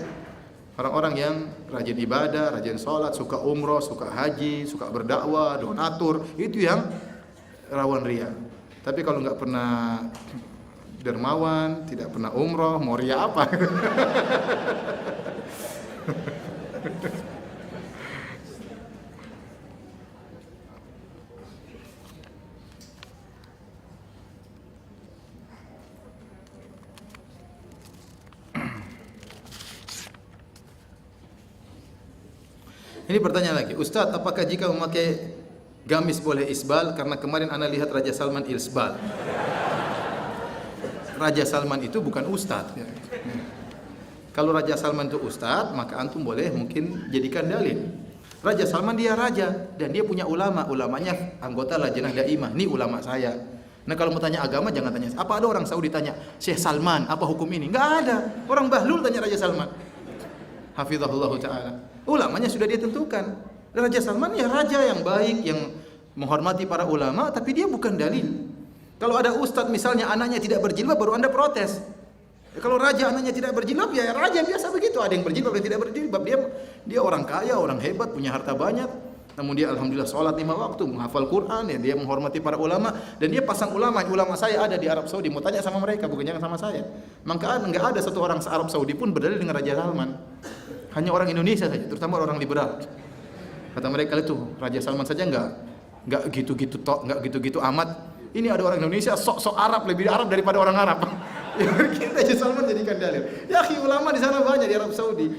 Orang-orang yang rajin ibadah, rajin sholat, suka umroh, suka haji, suka berdakwah, donatur, itu yang rawan riya. Tapi kalau nggak pernah dermawan, tidak pernah umroh, mau riya apa? Ini pertanyaan lagi, Ustaz, apakah jika memakai gamis boleh isbal? Karena kemarin ana lihat Raja Salman isbal. Raja Salman itu bukan ustaz. Ya. Kalau Raja Salman itu ustaz, maka antum boleh mungkin jadikan dalil. Raja Salman dia raja dan dia punya ulama, ulamanya anggota Lajnah Daimah. Ini ulama saya. Nah kalau mau tanya agama jangan tanya. Apa ada orang Saudi tanya Syekh Salman apa hukum ini? Enggak ada. Orang Bahlul tanya Raja Salman. Hafizahullah Ta'ala. Ulamanya sudah dia tentukan. Raja Salman ya raja yang baik, yang menghormati para ulama, tapi dia bukan dalil. Kalau ada ustadz misalnya anaknya tidak berjilbab, baru anda protes. Kalau raja anaknya tidak berjilbab, ya raja biasa begitu. Ada yang berjilbab, ada yang tidak berjilbab. Dia orang kaya, orang hebat, punya harta banyak. Namun dia alhamdulillah sholat 5 waktu, menghafal Quran, ya, dia menghormati para ulama, dan dia pasang ulama. Ulama saya ada di Arab Saudi, mau tanya sama mereka, bukan jangan sama saya. Maka enggak ada satu orang se-Arab Saudi pun berdalil dengan Raja Salman. Hanya orang Indonesia saja, terutama orang liberal. Kata mereka itu Raja Salman saja enggak gitu-gitu amat. Ini ada orang Indonesia sok-sok Arab, lebih Arab daripada orang Arab. Ya, Raja Salman jadikan dalil. Ya, ulama di sana banyak di Arab Saudi.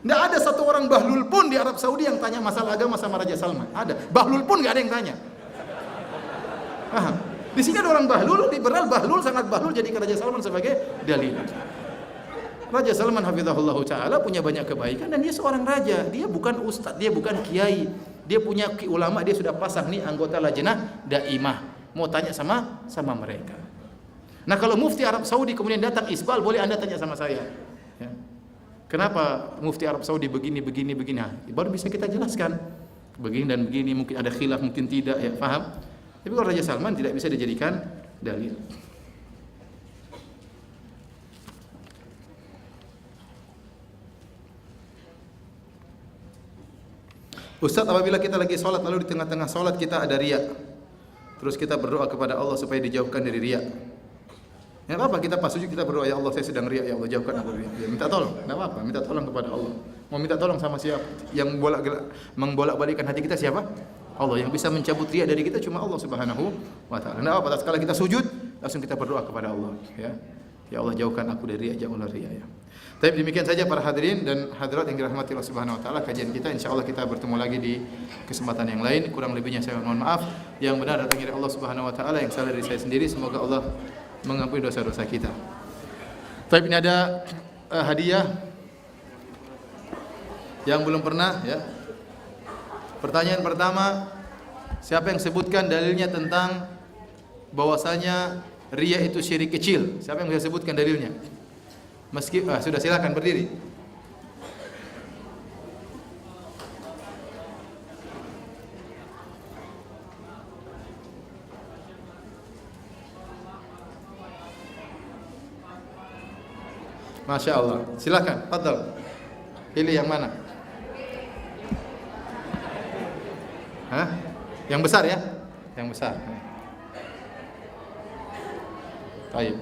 Tidak ada satu orang Bahlul pun di Arab Saudi yang tanya masalah agama sama Raja Salman. Ada. Bahlul pun nggak ada yang tanya. Di sini ada orang Bahlul, liberal Bahlul, sangat Bahlul jadikan Raja Salman sebagai dalil. Raja Salman hafizahullah ta'ala punya banyak kebaikan dan dia seorang raja. Dia bukan ustadz, dia bukan kiai. Dia punya ulama, dia sudah pasang nih anggota Lajnah Daimah. Mau tanya sama mereka. Nah kalau mufti Arab Saudi kemudian datang isbal, boleh anda tanya sama saya. Ya. Kenapa mufti Arab Saudi begini? Nah, baru bisa kita jelaskan. Begini dan begini, mungkin ada khilaf, mungkin tidak, ya paham? Tapi kalau Raja Salman tidak bisa dijadikan dalil. Ustaz, apabila kita lagi sholat lalu di tengah-tengah sholat kita ada riya, terus kita berdoa kepada Allah supaya dijauhkan dari riya. Ya apa? Kita pas sujud kita berdoa, ya Allah saya sedang riya, ya Allah jauhkan aku riya. Ya, minta tolong, enggak apa-apa, minta tolong kepada Allah. Mau minta tolong sama siapa? Yang membolak-balikkan hati kita siapa? Allah. Yang bisa mencabut riya dari kita cuma Allah Subhanahu wa taala. Enggak apa-apa, tatkala kita sujud langsung kita berdoa kepada Allah, ya. Ya Allah jauhkan aku dari riya, jauhkanlah riya, ya. Tapi demikian saja para hadirin dan hadirat yang dirahmati Allah Subhanahu wa taala, kajian kita. Insyaallah kita bertemu lagi di kesempatan yang lain. Kurang lebihnya saya mohon maaf. Yang benar datang dari Allah Subhanahu wa taala, yang salah dari saya sendiri. Semoga Allah mengampuni dosa-dosa kita. Tapi ini ada hadiah Yang belum pernah ya. Pertanyaan pertama, siapa yang sebutkan dalilnya tentang bahwasanya riya itu syirik kecil? Siapa yang bisa sebutkan dalilnya? Sudah, silakan berdiri. Masya Allah. Silakan, fadhal. Pilih yang mana? Hah? Yang besar ya? Yang besar. Baik.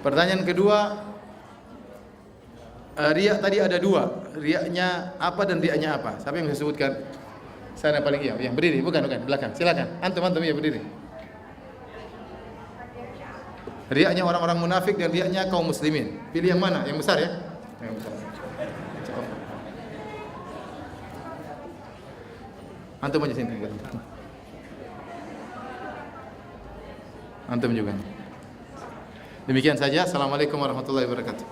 Pertanyaan kedua, riya tadi ada dua. Riyanya apa dan riyanya apa? Siapa yang bisa sebutkan? Sana paling iya, yang berdiri, bukan belakang. Silakan. Antum ya berdiri. Riyanya orang-orang munafik dan riyanya kaum muslimin. Pilih yang mana? Yang besar ya? Yang besar. Antum aja sini. Antum juga. Demikian saja. Assalamualaikum warahmatullahi wabarakatuh.